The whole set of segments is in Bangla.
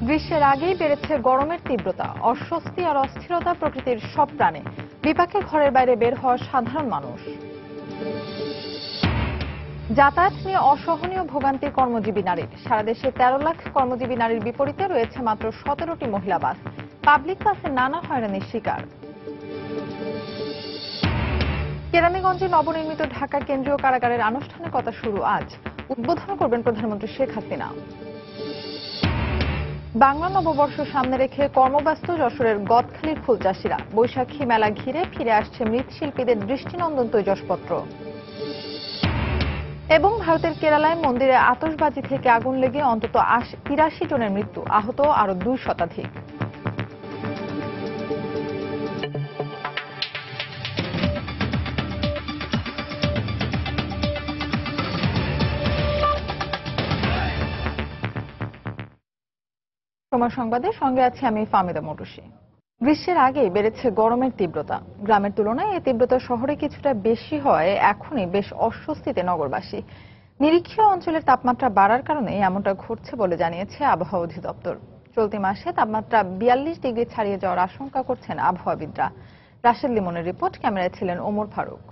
গ্রীষ্মের আগেই বেড়েছে গরমের তীব্রতা, অস্বস্তি আর অস্থিরতা প্রকৃতির সব প্রাণে। বিপাকে ঘরের বাইরে বের হওয়া সাধারণ মানুষ। যাতায়াত নিয়ে অসহনীয় ভোগান্তি কর্মজীবী নারীর। সারা দেশে 13 লাখ কর্মজীবী নারীর বিপরীতে রয়েছে মাত্র 17টি মহিলা বাস। পাবলিক বাসে নানা হয়রানির শিকার। কেরানীগঞ্জে নবনির্মিত ঢাকা কেন্দ্রীয় কারাগারের আনুষ্ঠানিকতা শুরু আজ। উদ্বোধন করবেন প্রধানমন্ত্রী শেখ হাসিনা। বাংলা নববর্ষ সামনে রেখে কর্মব্যস্ত যশোরের গদখালির ফুলচাষীরা। বৈশাখী মেলা ঘিরে ফিরে আসছে মৃৎশিল্পীদের দৃষ্টিনন্দন তৈজসপত্র। এবং ভারতের কেরালায় মন্দিরে আতশবাজি থেকে আগুন লেগে অন্তত 83 জনের মৃত্যু, আহত আরো 2 শতাধিক। সময় সংবাদের সঙ্গে আছি আমি ফাহমিদা মটুসি। গ্রীষ্মের আগে বেড়েছে গরমের তীব্রতা। গ্রামের তুলনায় এই তীব্রতা শহরে কিছুটা বেশি হয়। এখনই বেশ অস্বস্তিতে নগরবাসী। নিরক্ষীয় অঞ্চলের তাপমাত্রা বাড়ার কারণে এমনটা ঘটছে বলে জানিয়েছে আবহাওয়া অধিদপ্তর। চলতি মাসে তাপমাত্রা 42 ডিগ্রি ছাড়িয়ে যাওয়ার আশঙ্কা করছেন আবহাওয়াবিদরা। রাশেদ লিমনের রিপোর্ট, ক্যামেরায় ছিলেন ওমর ফারুক।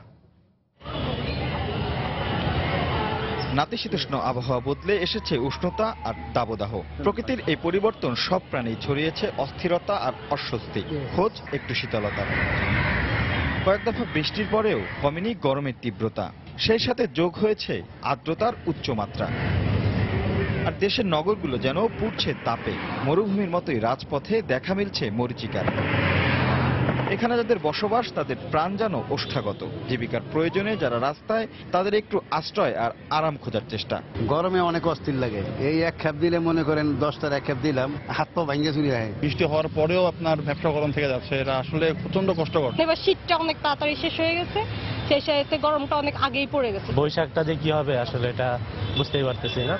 নাতিশীতোষ্ণ আবহাওয়া বদলে এসেছে উষ্ণতা আর দাবদাহ। প্রকৃতির এই পরিবর্তন সব প্রাণেই ছড়িয়েছে অস্থিরতা আর অস্বস্তি। খোঁজ একটু শীতলতার। কয়েক দফা বৃষ্টির পরেও কমেনি গরমের তীব্রতা। সেই সাথে যোগ হয়েছে আর্দ্রতার উচ্চমাত্রা। আর দেশের নগরগুলো যেন পুড়ছে তাপে। মরুভূমির মতোই রাজপথে দেখা মিলছে মরীচিকার। এখানে যাদের বসবাস তাদের প্রাণ যেন ওষ্ঠাগত। জীবিকার প্রয়োজনে যারা রাস্তায়, তাদের একটু আশ্রয় আর আরাম খোঁজার চেষ্টা। গরমে অনেক অস্থির লাগে। এই এক খেপ দিলে মনে করেন 10টার এক খেপ দিলাম, হাত পা ভাঙে চুরি হয়। বৃষ্টি হওয়ার পরেও আপনার ব্যবসা গরম থেকে যাচ্ছে, এটা আসলে প্রচন্ড কষ্টকর। এবার শীতটা অনেক তাড়াতাড়ি শেষ হয়ে গেছে, সেই সাথে গরমটা অনেক আগেই পড়ে গেছে। বৈশাখটা যে কি হবে আসলে এটা বুঝতেই পারতেছি না।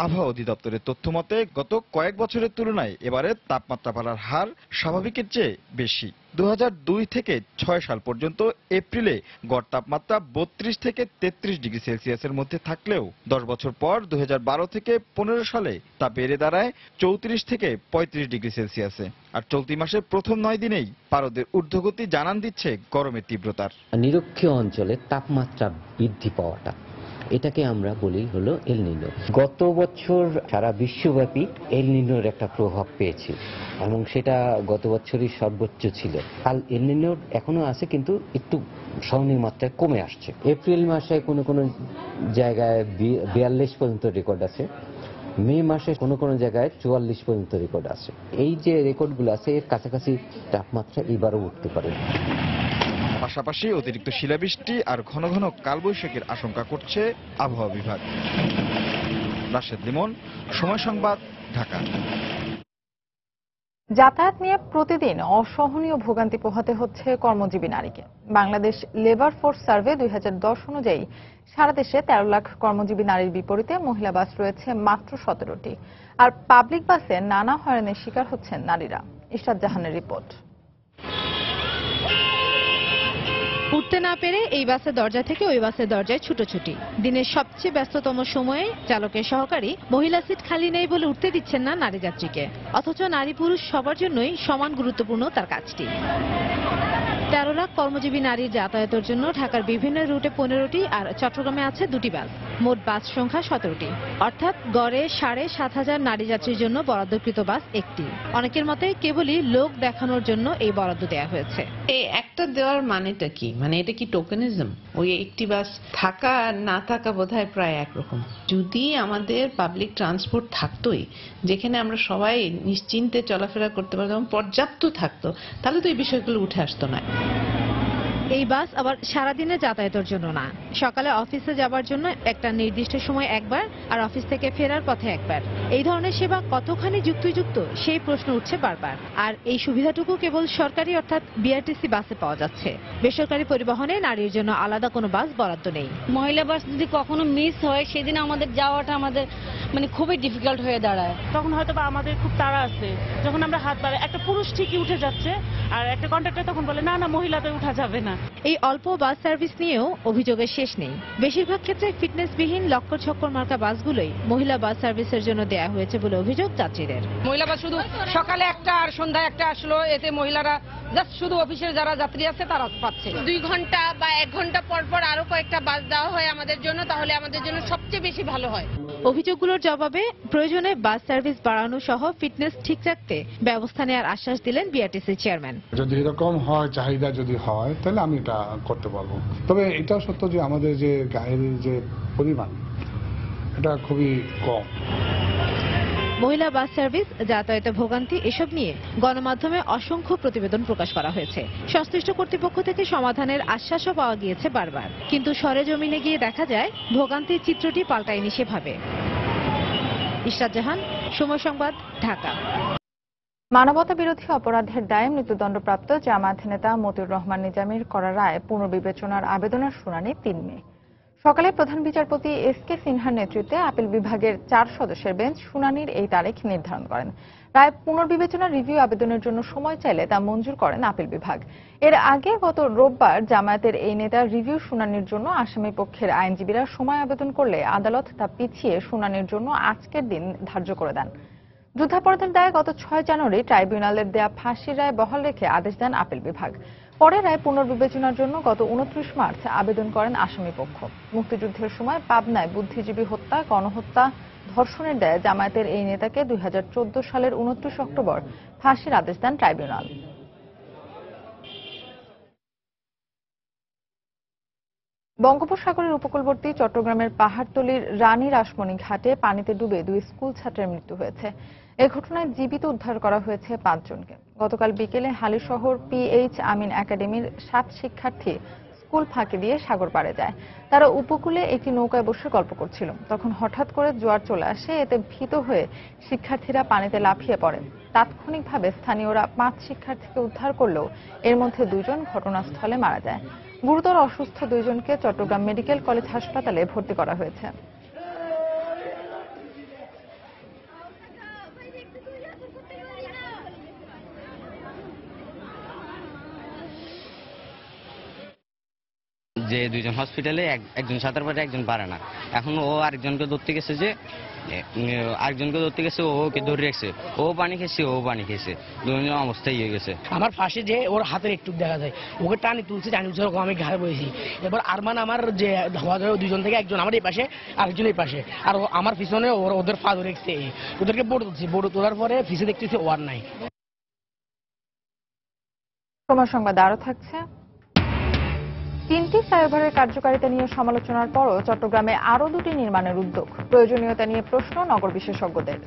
আবহাওয়া অধিদপ্তরের তথ্য মতে গত কয়েক বছরের তুলনায় এবারে তাপমাত্রা বাড়ার হার স্বাভাবিকের চেয়ে বেশি। 2002 থেকে 6 সাল পর্যন্ত এপ্রিলে গড় তাপমাত্রা 32 থেকে 33 ডিগ্রি সেলসিয়াসের মধ্যে থাকলেও 10 বছর পর 2012 থেকে 15 সালে তা বেড়ে দাঁড়ায় 34 থেকে 35 ডিগ্রি সেলসিয়াসে। আর চলতি মাসের প্রথম 9 দিনেই পারদের ঊর্ধ্বগতি জানান দিচ্ছে গরমের তীব্রতার। নিরক্ষীয় অঞ্চলে তাপমাত্রা বৃদ্ধি পাওয়াটা, এটাকে আমরা বলি হলো এল নিনো। গত বছর সারা বিশ্বব্যাপী এল নিনোর একটা প্রভাব পেয়েছে এবং সেটা গত বছরই সর্বোচ্চ ছিল। কাল এল নিনোর এখনো আছে কিন্তু একটু সহনীয় মাত্রায় কমে আসছে। এপ্রিল মাসে কোনো কোনো জায়গায় 42 পর্যন্ত রেকর্ড আছে, মে মাসে কোনো কোনো জায়গায় 44 পর্যন্ত রেকর্ড আছে। এই যে রেকর্ডগুলো আছে এর কাছাকাছি তাপমাত্রা এবারও উঠতে পারে। পাশাপাশি অতিরিক্ত শিলাবৃষ্টি আর ঘন ঘন কালবৈশাখীর আশঙ্কা করছে আবহাওয়া বিভাগ। রাশেদ লিমন, সময় সংবাদ, ঢাকা। যাতায়াত নিয়ে প্রতিদিন অসহনীয় ভোগান্তি পোহাতে হচ্ছে কর্মজীবী নারীকে। বাংলাদেশ লেবার ফোর্স সার্ভে 2010 অনুযায়ী সারা দেশে 13 লাখ কর্মজীবী নারীর বিপরীতে মহিলা বাস রয়েছে মাত্র 17টি। আর পাবলিক বাসে নানা হয়রানির শিকার হচ্ছেন নারীরা। ইশরাত জাহানের রিপোর্ট। উঠতে না পেরে এই বাসের দরজা থেকে ওই বাসের দরজায় ছুটোছুটি। দিনের সবচেয়ে ব্যস্ততম সময়ে চালকের সহকারী মহিলা সিট খালি নেই বলে উঠতে দিচ্ছেন না নারী যাত্রীকে। অথচ নারী পুরুষ সবার জন্যই সমান গুরুত্বপূর্ণ তার কাজটি। 13 লাখ কর্মজীবী নারীর যাতায়াতের জন্য ঢাকার বিভিন্ন রুটে 15টি আর চট্টগ্রামে আছে 2টি বাস। মোট বাস সংখ্যা 17টি, অর্থাৎ গড়ে 7,500 নারী যাত্রীর জন্য বরাদ্দকৃত বাস একটি। অনেকের মতে কেবলই লোক দেখানোর জন্য এই বরাদ্দ দেওয়া হয়েছে। এই একটা দেওয়ার মানেটা কি? মানে এটা কি টোকেনিজম? ওই একটি বাস থাকা আর না থাকা বোধহয় প্রায় একরকম। যদি আমাদের পাবলিক ট্রান্সপোর্ট থাকতোই, যেখানে আমরা সবাই নিশ্চিন্তে চলাফেরা করতে পারতাম, পর্যাপ্ত থাকতো, তাহলে তো এই বিষয়গুলো উঠে আসতো না। এই বাস আবার সারাদিনে যাতায়াতের জন্য না, সকালে অফিসে যাবার জন্য একটা নির্দিষ্ট সময় একবার, আর অফিস থেকে ফেরার পথে একবার। এই ধরনের সেবা কতখানি যুক্তিযুক্ত সেই প্রশ্ন উঠছে বারবার। আর এই সুবিধাটুকু কেবল সরকারি অর্থাৎ বিআরটিসি বাসে পাওয়া যাচ্ছে। বেসরকারি পরিবহনে নারীর জন্য আলাদা কোনো বাস বরাদ্দ নেই। মহিলা বাস যদি কখনো মিস হয়, সেদিন আমাদের যাওয়াটা আমাদের খুবই ডিফিকাল্ট হয়ে দাঁড়ায়। তখন হয়তো বা আমাদের খুব তাড়া আছে, যখন আমরা হাত বাড়াই একটা পুরুষ ঠিকই উঠে যাচ্ছে আর একটা কন্ট্রাক্টর তখন বলে না না মহিলাদের উঠা যাবে না। এই অল্প বাস সার্ভিস নিয়েও অভিযোগের শেষ নেই। বেশিরভাগ ক্ষেত্রে ফিটনেসবিহীন লক্কর ছক্কর মার্কা বাসগুলোই মহিলা বাস সার্ভিসের জন্য দেয়া হয়েছে বলে অভিযোগ যাত্রীদের। মহিলা বাস শুধু সকালে একটা আর সন্ধ্যায় একটা আসলো, এতে মহিলারা জাস্ট শুধু অফিসের যারা যাত্রী আছে তারা পাচ্ছে। 2 ঘন্টা বা 1 ঘন্টা পর পর আরো কয়েকটা বাস দেওয়া হয় আমাদের জন্য, তাহলে আমাদের জন্য সবচেয়ে বেশি ভালো হয়। অভিযোগগুলোর জবাবে প্রয়োজনে বাস সার্ভিস বাড়ানো সহ ফিটনেস ঠিক রাখতে ব্যবস্থা নেওয়ার আশ্বাস দিলেন বিআরটিসি চেয়ারম্যান। যদি এরকম হয়, চাহিদা যদি হয়, তাহলে আমি এটা করতে পারবো। তবে এটাও সত্য যে আমাদের যে গাড়ির যে পরিমাণ এটা খুবই কম। মহিলা বাস সার্ভিস, যাতায়াতে ভোগান্তি এসব নিয়ে গণমাধ্যমে অসংখ্য প্রতিবেদন প্রকাশ করা হয়েছে। সংশ্লিষ্ট কর্তৃপক্ষ থেকে সমাধানের আশ্বাসও পাওয়া গিয়েছে বারবার, কিন্তু সরেজমিনে গিয়ে দেখা যায় ভোগান্তির চিত্রটি পাল্টায়নি সেভাবে। ইশরাত জাহান, সময় সংবাদ, ঢাকা। মানবতা বিরোধী অপরাধের দায়ে মৃত্যুদণ্ডপ্রাপ্ত জামায়াত নেতা মতিউর রহমান নিজামীর করা রায় পুনর্বিবেচনার আবেদনের শুনানি 3 মে। সকালে প্রধান বিচারপতি এস.কে. সিনহার নেতৃত্বে আপিল বিভাগের 4 সদস্যের বেঞ্চ শুনানির এই তারিখ নির্ধারণ করেন। রায় পুনর্বিবেচনা রিভিউ আবেদনের জন্য সময় চাইলে তা মঞ্জুর করেন আপিল বিভাগ। এর আগে গত রোববার জামায়াতের এই নেতার রিভিউ শুনানির জন্য আসামি পক্ষের আইনজীবীরা সময় আবেদন করলে আদালত তা পিছিয়ে শুনানির জন্য আজকের দিন ধার্য করে দেন। যুদ্ধাপরাধের দায়ে গত 6 জানুয়ারি ট্রাইব্যুনালের দেয়া ফাঁসির রায় বহাল রেখে আদেশ দেন আপিল বিভাগ। পরে রায় পুনর্বিবেচনার জন্য গত 29 মার্চ আবেদন করেন আসামি পক্ষ। মুক্তিযুদ্ধের সময় পাবনায় বুদ্ধিজীবী হত্যা, গণহত্যা, ধর্ষণের দায়ে জামায়াতের এই নেতাকে 2014 সালের 29 অক্টোবর ফাঁসির আদেশ দেন ট্রাইব্যুনাল। বঙ্গোপসাগরের উপকূলবর্তী চট্টগ্রামের পাহাড়তলীর রানী রাসমণি ঘাটে পানিতে ডুবে 2 স্কুল ছাত্রের মৃত্যু হয়েছে। এ ঘটনায় জীবিত উদ্ধার করা হয়েছে 5 জনকে। গতকাল বিকেলে হালিশহর PH আমিন একাডেমির 7 শিক্ষার্থী স্কুল ফাঁকি দিয়ে সাগর পাড়ে যায়। তারা উপকূলে একটি নৌকায় বসে গল্প করছিল, তখন হঠাৎ করে জোয়ার চলে আসে। এতে ভীত হয়ে শিক্ষার্থীরা পানিতে লাফিয়ে পড়ে। তাৎক্ষণিকভাবে স্থানীয়রা 5 শিক্ষার্থীকে উদ্ধার করলেও এর মধ্যে 2 জন ঘটনাস্থলে মারা যায়। গুরুতর অসুস্থ 2 জনকে চট্টগ্রাম মেডিকেল কলেজ হাসপাতালে ভর্তি করা হয়েছে। যে 2 জন হসপিটালে, একজন সাঁতার পারে, একজন পারে না। এখন ও আরেকজনকে ধরতে গেছে, ও ওকে ধরে রেখেছে, ও পানি খেয়েছে, ও পানি খেয়েছে, 2 জনের অবস্থা হয়ে গেছে। আমার ফাঁসে যে ওর হাতের একটু দেখা যায়, ওকে টানি তুলছে, টানি তুলছে, আমি ঘাড়ে বসেছি। এবার আরমান আমার যে হওয়া যায় 2 জন থেকে একজন আমার এই পাশে, আরেকজন এই পাশে, আর আমার পিছনে ওদের পা ধরে রেখেছে। ওদেরকে বোর্ড তুলছি, বোর্ড তোলার পরে ফিসে দেখতেছি ওয়ার নাই। সময় সংবাদ আরো থাকছে। 3টি ফ্লাইওভারের কার্যকারিতা নিয়ে সমালোচনার পরও চট্টগ্রামে আরো 2টি নির্মাণের উদ্যোগ, প্রয়োজনীয়তা নিয়ে প্রশ্ন নগর বিশেষজ্ঞদের।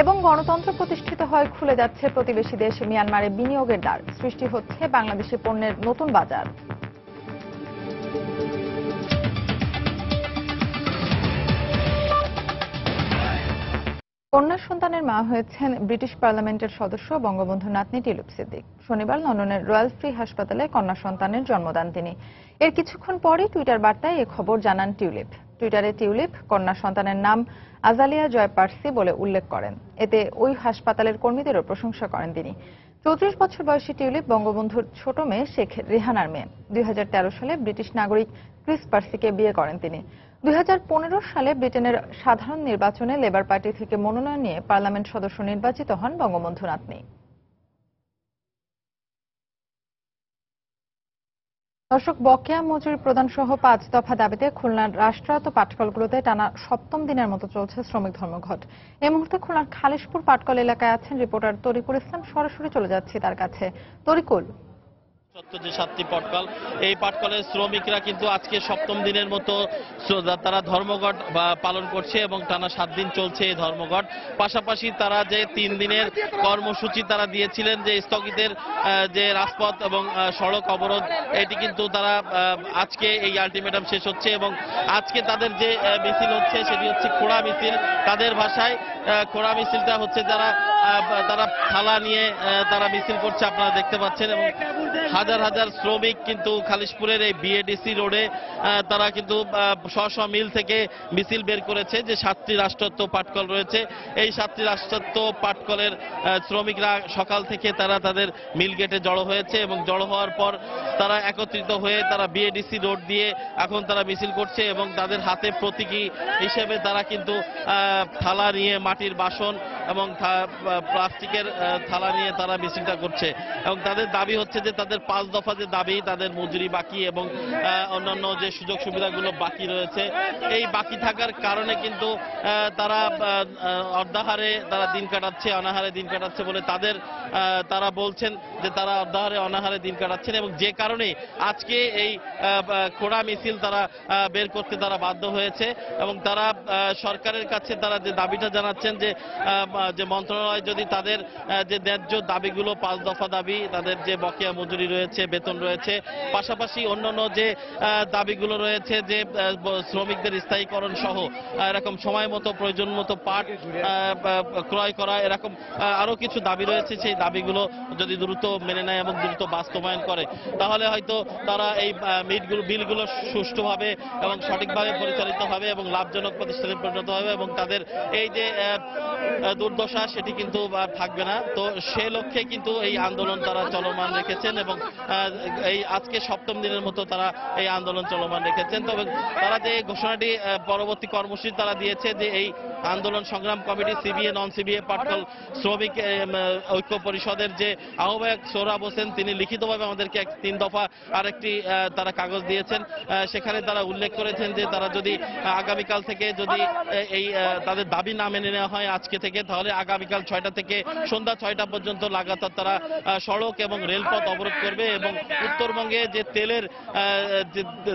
এবং গণতন্ত্র প্রতিষ্ঠিত হয়, খুলে যাচ্ছে প্রতিবেশী দেশ মিয়ানমারে বিনিয়োগের দ্বার, সৃষ্টি হচ্ছে বাংলাদেশি পণ্যের নতুন বাজার। কন্যা সন্তানের মা হয়েছেন ব্রিটিশ পার্লামেন্টের সদস্য বঙ্গবন্ধু নাতনি টিউলিপ সিদ্দিক। শনিবার লন্ডনের রয়্যাল ফ্রি হাসপাতালে কন্যা সন্তানের জন্ম দেন তিনি। এর কিছুক্ষণ পরই টুইটার বার্তায় এ খবর জানান টিউলিপ। টুইটারে টিউলিপ কন্যা সন্তানের নাম আজালিয়া জয় পার্সি বলে উল্লেখ করেন। এতে ওই হাসপাতালের কর্মীদেরও প্রশংসা করেন তিনি। 34 বছর বয়সী টিউলিপ বঙ্গবন্ধুর ছোট মেয়ে শেখ রেহানার মেয়ে। 2013 সালে ব্রিটিশ নাগরিক ক্রিস পার্সিকে বিয়ে করেন তিনি। 2015 সালে ব্রিটেনের সাধারণ নির্বাচনে লেবার পার্টি থেকে মনোনয়ন নিয়ে পার্লামেন্ট সদস্য নির্বাচিত হন বঙ্গবন্ধু নাতনি। দর্শক, বকেয়া মজুরি প্রদান সহ 5 দফা দাবিতে খুলনার রাষ্ট্রায়ত্ত পাটকলগুলোতে টানা 7ম দিনের মতো চলছে শ্রমিক ধর্মঘট। এই মুহূর্তে খুলনার খালিশপুর পাটকল এলাকায় আছেন রিপোর্টার তরিকুল ইসলাম। সরাসরি চলে যাচ্ছি তার কাছে। তরিকুল, যে 7টি পাটকল, এই পাটকলের শ্রমিকরা কিন্তু আজকে 7ম দিনের মতো তারা ধর্মঘট পালন করছে এবং টানা 7 দিন চলছে এই ধর্মঘট। পাশাপাশি তারা যে 3 দিনের কর্মসূচি তারা দিয়েছিলেন, যে স্থগিতের যে রাজপথ এবং সড়ক অবরোধ, এটি কিন্তু তারা আজকে এই আলটিমেটাম শেষ হচ্ছে এবং আজকে তাদের যে মিছিল হচ্ছে সেটি হচ্ছে খোড়া মিছিল। তাদের ভাষায় খোড়া মিছিলটা হচ্ছে যারা তারা থালা নিয়ে তারা মিছিল করছে, আপনারা দেখতে পাচ্ছেন। এবং হাজার হাজার শ্রমিক কিন্তু খালিশপুরের এই বিএডিসি রোডে তারা কিন্তু স্ব মিল থেকে মিছিল বের করেছে। যে 7টি রাষ্ট্রত্ব পাটকল রয়েছে, এই 7টি রাষ্ট্রত্ব পাটকলের শ্রমিকরা সকাল থেকে তারা তাদের মিল গেটে জড়ো হয়েছে এবং জড়ো হওয়ার পর তারা একত্রিত হয়ে তারা বিএডিসি রোড দিয়ে এখন তারা মিছিল করছে এবং তাদের হাতে প্রতীকী হিসেবে তারা কিন্তু থালা নিয়ে, মাটির বাসন এবং প্লাস্টিকের থালা নিয়ে তারা মিছিলটা করছে। এবং তাদের দাবি হচ্ছে যে তাদের 5 দফা যে দাবি, তাদের মজুরি বাকি এবং অন্যান্য যে সুযোগ সুবিধাগুলো বাকি রয়েছে, এই বাকি থাকার কারণে কিন্তু তারা অর্ধাহারে তারা দিন কাটাচ্ছে, অনাহারে দিন কাটাচ্ছে বলে তারা বলছেন যে তারা অর্ধাহারে অনাহারে দিন কাটাচ্ছেন। এবং যে কারণে আজকে এই খোড়া মিছিল তারা বের করতে তারা বাধ্য হয়েছে। এবং তারা সরকারের কাছে তারা যে দাবিটা জানাচ্ছেন যে মন্ত্রণালয় যদি তাদের যে ন্যায্য দাবিগুলো, 5 দফা দাবি, তাদের যে বকেয়া মজুরি রয়েছে, বেতন রয়েছে, পাশাপাশি অন্যান্য যে দাবিগুলো রয়েছে, যে শ্রমিকদের স্থায়ীকরণ সহ এরকম সময় মতো প্রয়োজন মতো পাট ক্রয় করা, এরকম আরো কিছু দাবি রয়েছে, সেই দাবিগুলো যদি দ্রুত মেনে নেয় এবং দ্রুত বাস্তবায়ন করে তাহলে হয়তো তারা এই বিলগুলো সুষ্ঠুভাবে এবং সঠিকভাবে পরিচালিত হবে এবং লাভজনক প্রতিষ্ঠানে পরিণত হবে এবং তাদের এই যে দুর্দশা সেটি কিন্তু থাকবে না। তো সে লক্ষ্যে কিন্তু এই আন্দোলন তারা চলমান রেখেছেন এবং এই আজকে 7ম দিনের মতো তারা এই আন্দোলন চলমান রেখেছেন। তবে তারা যে ঘোষণাটি পরবর্তী কর্মসূচি তারা দিয়েছে যে এই আন্দোলন সংগ্রাম কমিটি, সিবিএ নন সিবিএ পাটকল শ্রমিক ঐক্য পরিষদের যে আহ্বায়ক সোহরাব হোসেন, তিনি লিখিতভাবে আমাদেরকে 3 দফা আরেকটি তারা কাগজ দিয়েছেন। সেখানে তারা উল্লেখ করেছেন যে তারা যদি আগামীকাল থেকে যদি এই তাদের দাবি না মেনে নেওয়া হয় আজকে থেকে, তাহলে আগামীকাল 6টা থেকে সন্ধ্যা 6টা পর্যন্ত লাগাতার তারা সড়ক এবং রেলপথ অবরোধ করবে এবং উত্তরবঙ্গে যে তেলের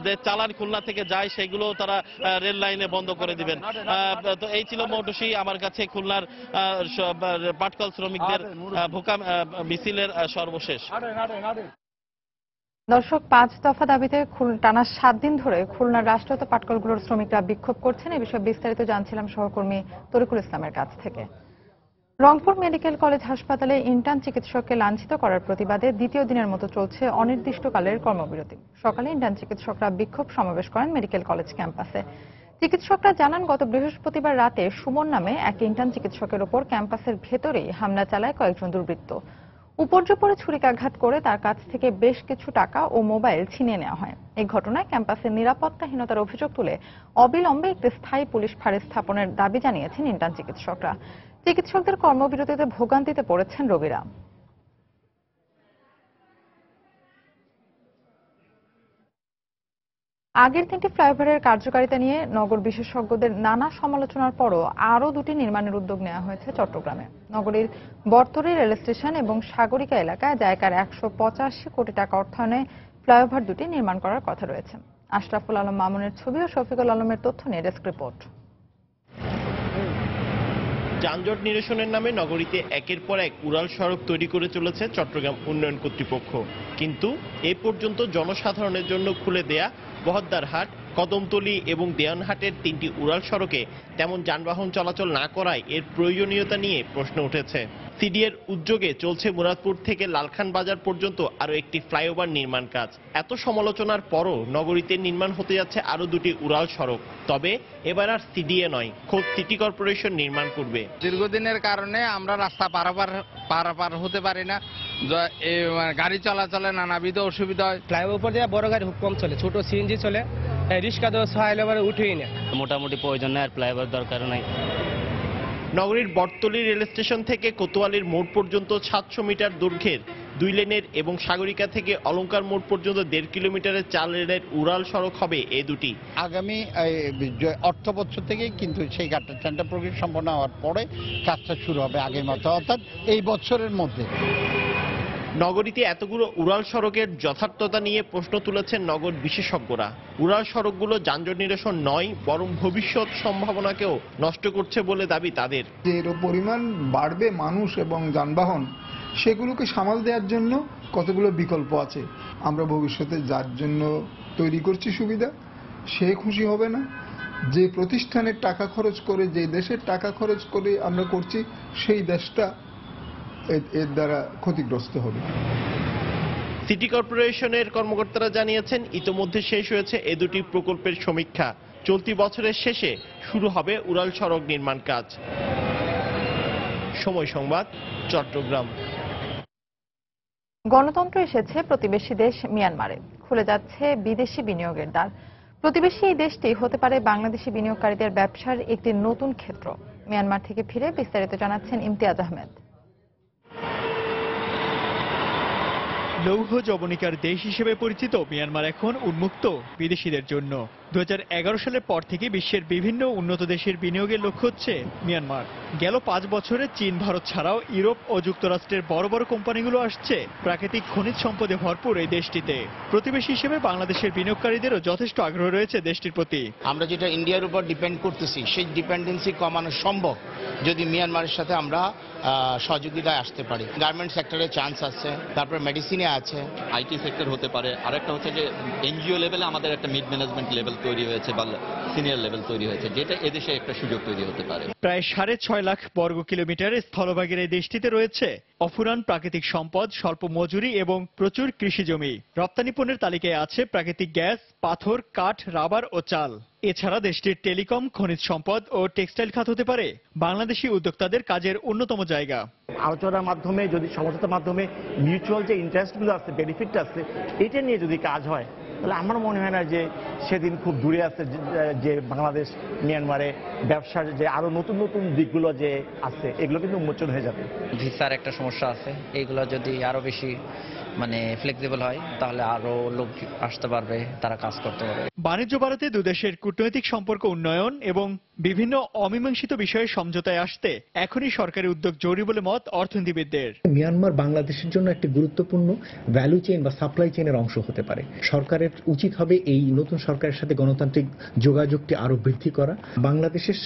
যে চালান খুলনা থেকে যায় সেগুলো তারা রেল লাইনে বন্ধ করে দিবেন। তো এই ছিল মৌটুসী আমার কাছে খুলনার পাটকল শ্রমিকদের ভোকা মিছিলের সর্বশেষ। দর্শক, 5 দফা দাবিতে টানা 7 দিন ধরে খুলনার রাষ্ট্রায়ত্ত পাটকলগুলোর শ্রমিকরা বিক্ষোভ করছেন। এই বিষয়ে বিস্তারিত জানছিলাম সহকর্মী তরিকুল ইসলামের কাছ থেকে। রংপুর মেডিকেল কলেজ হাসপাতালে ইন্টার্ন চিকিৎসককে লাঞ্ছিত করার প্রতিবাদে 2য় দিনের মতো চলছে অনির্দিষ্টকালের কর্মবিরতি। সকালে ইন্টার্ন চিকিৎসকরা বিক্ষোভ সমাবেশ করেন মেডিকেল কলেজ ক্যাম্পাসে। চিকিৎসকরা জানান, গত বৃহস্পতিবার রাতে সুমন নামে এক ইন্টার্ন চিকিৎসকের ওপর ক্যাম্পাসের ভেতরেই হামলা চালায় কয়েকজন দুর্বৃত্ত। উপর্যুপরে ছুরিকাঘাত করে তার কাছ থেকে বেশ কিছু টাকা ও মোবাইল ছিনিয়ে নেওয়া হয়। এই ঘটনায় ক্যাম্পাসের নিরাপত্তাহীনতার অভিযোগ তুলে অবিলম্বে একটি স্থায়ী পুলিশ ফাঁড়ি স্থাপনের দাবি জানিয়েছেন ইন্টার্ন চিকিৎসকরা। চিকিৎসকদের কর্মবিরতিতে ভোগান্তিতে পড়েছেন রোগীরা। আগের 3টি ফ্লাইওভারের কার্যকারিতা নিয়ে নগর বিশেষজ্ঞদের নানা সমালোচনার পরও আরও 2টি নির্মাণের উদ্যোগ নেওয়া হয়েছে চট্টগ্রামে। নগরীর বর্তরী রেল স্টেশন এবং সাগরিকা এলাকায় জায়গার 185 কোটি টাকা অর্থায়নে ফ্লাইওভার 2টি নির্মাণ করার কথা রয়েছে। আশরাফুল আলম মামুনের ছবি ও শফিকুল আলমের তথ্য নিয়ে ডেস্ক রিপোর্ট। যানজট নিরসনের নামে নগরীতে একের পর এক উড়াল সড়ক তৈরি করে চলেছে চট্টগ্রাম উন্নয়ন কর্তৃপক্ষ, কিন্তু এ পর্যন্ত জনসাধারণের জন্য খুলে দেয়া বহদ্দারহাট, কদমতলী এবং দেওয়ানহাটের 3টি উড়াল সড়কে তেমন যানবাহন চলাচল না করায় এর প্রয়োজনীয়তা নিয়ে প্রশ্ন উঠেছে। সিডিএর উদ্যোগে চলছে মুরাদপুর থেকে লালখান বাজার পর্যন্ত আরো একটি ফ্লাইওভার নির্মাণ কাজ। এত সমালোচনার পরও নগরীতে নির্মাণ হতে যাচ্ছে আরো 2টি উড়াল সড়ক। তবে এবার আর সিডিএ নয়, খোদ সিটি কর্পোরেশন নির্মাণ করবে। দীর্ঘদিনের কারণে আমরা রাস্তা পারাপার হতে পারি না, গাড়ি চলাচলে নানাবিধ অসুবিধা হয়। ফ্লাইওভার দিয়ে বড় গাড়ি খুব কম চলে, ছোট সিএনজি চলে, রিক্সা তো ফ্লাইওভারে উঠেই না। মোটামুটি প্রয়োজন নেই, আর ফ্লাইওভার দরকার নাই। নগরীর বটতলী রেল স্টেশন থেকে কোতোয়ালির মোড় পর্যন্ত 700 মিটার দৈর্ঘ্যের 2 লেনের এবং সাগরিকা থেকে অলঙ্কার মোড় পর্যন্ত 1.5 কিলোমিটারের 4 লেনের উড়াল সড়ক হবে এই দুটি। আগামী অর্থ বছর থেকে কিন্তু সেই টেন্ডার প্রক্রিয়া সম্পন্ন হওয়ার পরে কাজটা শুরু হবে আগের মতো, অর্থাৎ এই বছরের মধ্যে। নগরীতে এতগুলো উড়াল সড়কের যথার্থতা নিয়ে প্রশ্ন তুলেছেন নগর বিশেষজ্ঞরা। উড়াল সড়কগুলো যানজট নিরসন নয়, বরং ভবিষ্যৎ সম্ভাবনাকেও নষ্ট করছে বলে দাবি তাদের। যে পরিমাণ বাড়বে মানুষ এবং যানবাহন, সেগুলোকে সামাল দেওয়ার জন্য কতগুলো বিকল্প আছে। আমরা ভবিষ্যতে যার জন্য তৈরি করছি সুবিধা, সে খুশি হবে না। যে প্রতিষ্ঠানের টাকা খরচ করে, যে দেশের টাকা খরচ করে আমরা করছি, সেই দেশটা এর দ্বারা ক্ষতিগ্রস্ত হবে। সিটি কর্পোরেশনের কর্মকর্তারা জানিয়েছেন ইতোমধ্যে শেষ হয়েছে এ দুটি প্রকল্পের সমীক্ষা। চলতি বছরের শেষে শুরু হবে উড়াল সড়ক নির্মাণ কাজ। সময় সংবাদ, চট্টগ্রাম। গণতন্ত্র এসেছে প্রতিবেশী দেশ মিয়ানমারে, খুলে যাচ্ছে বিদেশি বিনিয়োগের দ্বার। প্রতিবেশী এই দেশটি হতে পারে বাংলাদেশি বিনিয়োগকারীদের ব্যবসার একটি নতুন ক্ষেত্র। মিয়ানমার থেকে ফিরে বিস্তারিত জানাচ্ছেন ইমতিয়াজ আহমেদ। লৌহ যবনিকার দেশ হিসেবে পরিচিত মিয়ানমার এখন উন্মুক্ত বিদেশিদের জন্য। 2011 সালের পর থেকে বিশ্বের বিভিন্ন উন্নত দেশের বিনিয়োগের লক্ষ্য হচ্ছে মিয়ানমার। গেল 5 বছরে চীন, ভারত ছাড়াও ইউরোপ ও যুক্তরাষ্ট্রের বড় বড় কোম্পানিগুলো আসছে প্রাকৃতিক খনিজ সম্পদে ভরপুর এই দেশটিতে। প্রতিবেশী হিসেবে বাংলাদেশের বিনিয়োগকারীদেরও যথেষ্ট আগ্রহ রয়েছে দেশটির প্রতি। আমরা যেটা ইন্ডিয়ার উপর ডিপেন্ড করতেছি সেই ডিপেন্ডেন্সি কমানো সম্ভব যদি মিয়ানমারের সাথে আমরা সহযোগিতায় আসতে পারি। গার্মেন্ট সেক্টরে চান্স আছে, তারপর মেডিসিনে আছে, আইটি সেক্টর হতে পারে। আরেকটা হচ্ছে যে এনজিও লেভেলে আমাদের একটা মিড ম্যানেজমেন্ট লেভেল তৈরি হয়েছে বা সিনিয়র লেভেল তৈরি হয়েছে, যেটা এদেশে একটা সুযোগ তৈরি হতে পারে। প্রায় 6.5 লাখ বর্গ কিলোমিটারের স্থলভাগের এই দেশটিতে রয়েছে অফুরান প্রাকৃতিক সম্পদ, স্বল্প মজুরি এবং প্রচুর কৃষি জমি। রপ্তানি পণ্যের তালিকায় আছে প্রাকৃতিক গ্যাস, পাথর, কাঠ, রাবার ও চাল। এছাড়া দেশটির টেলিকম, খনিজ সম্পদ ও টেক্সটাইল খাত হতে পারে বাংলাদেশি উদ্যোক্তাদের কাজের অন্যতম জায়গা। আলোচনার মাধ্যমে, যদি সমঝোতার মাধ্যমে মিউচুয়াল যে ইন্টারেস্টগুলো আছে, বেনিফিটটা আছে, এটা নিয়ে যদি কাজ হয় তাহলে আমার মনে হয় না যে সেদিন খুব দূরে আছে যে বাংলাদেশ মিয়ানমারে ব্যবসার যে আরো নতুন নতুন দিকগুলো যে আছে এগুলো কিন্তু উন্মোচন হয়ে যাবে। ভিসার একটা সমস্যা আছে, এইগুলো যদি আরো বেশি ফ্লেক্সিবল হয় তাহলে আরো লোক আসতে পারবে, তারা কাজ করতে পারবে। বাণিজ্য বাড়াতে দুদেশের কূটনৈতিক সম্পর্ক উন্নয়ন এবং বিভিন্ন অমীমাংসিত বিষয়ে সমঝোতায় আসতে এখনই সরকারি উদ্যোগ জরুরি বলে মত অর্থনীতিবিদদের। মিয়ানমার বাংলাদেশের জন্য একটি গুরুত্বপূর্ণ ভ্যালু চেইন বা সাপ্লাই চেইনের অংশ হতে পারে। সরকারের উচিত হবে এই নতুন সরকারের সাথে গণতান্ত্রিক যোগাযোগটি আরো বৃদ্ধি করা। বাংলাদেশের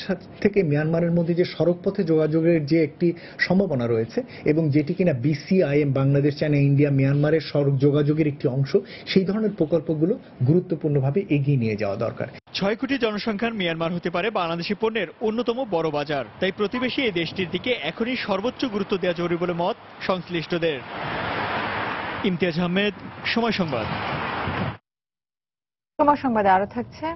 থেকে মিয়ানমারের মধ্যে যে সড়ক পথে যোগাযোগের যে একটি সম্ভাবনা রয়েছে এবং যেটি কিনা BCIM, বাংলাদেশ, চায়না, ইন্ডিয়া, মিয়ানমারের সড়ক যোগাযোগের একটি অংশ, সেই ধরনের প্রকল্পগুলো গুরুত্বপূর্ণভাবে এগিয়ে নিয়ে যাওয়া দরকার। 6 কোটি জনসংখ্যার মিয়ানমার হতে পারে বাংলাদেশি পণ্যের অন্যতম বড় বাজার। তাই প্রতিবেশী এই দেশটির দিকে এখনই সর্বোচ্চ গুরুত্ব দেওয়া জরুরি বলে মত সংশ্লিষ্টদের। ইমতিয়াজ আহমেদ, সময় সংবাদ। সময় সংবাদে আরো থাকছে,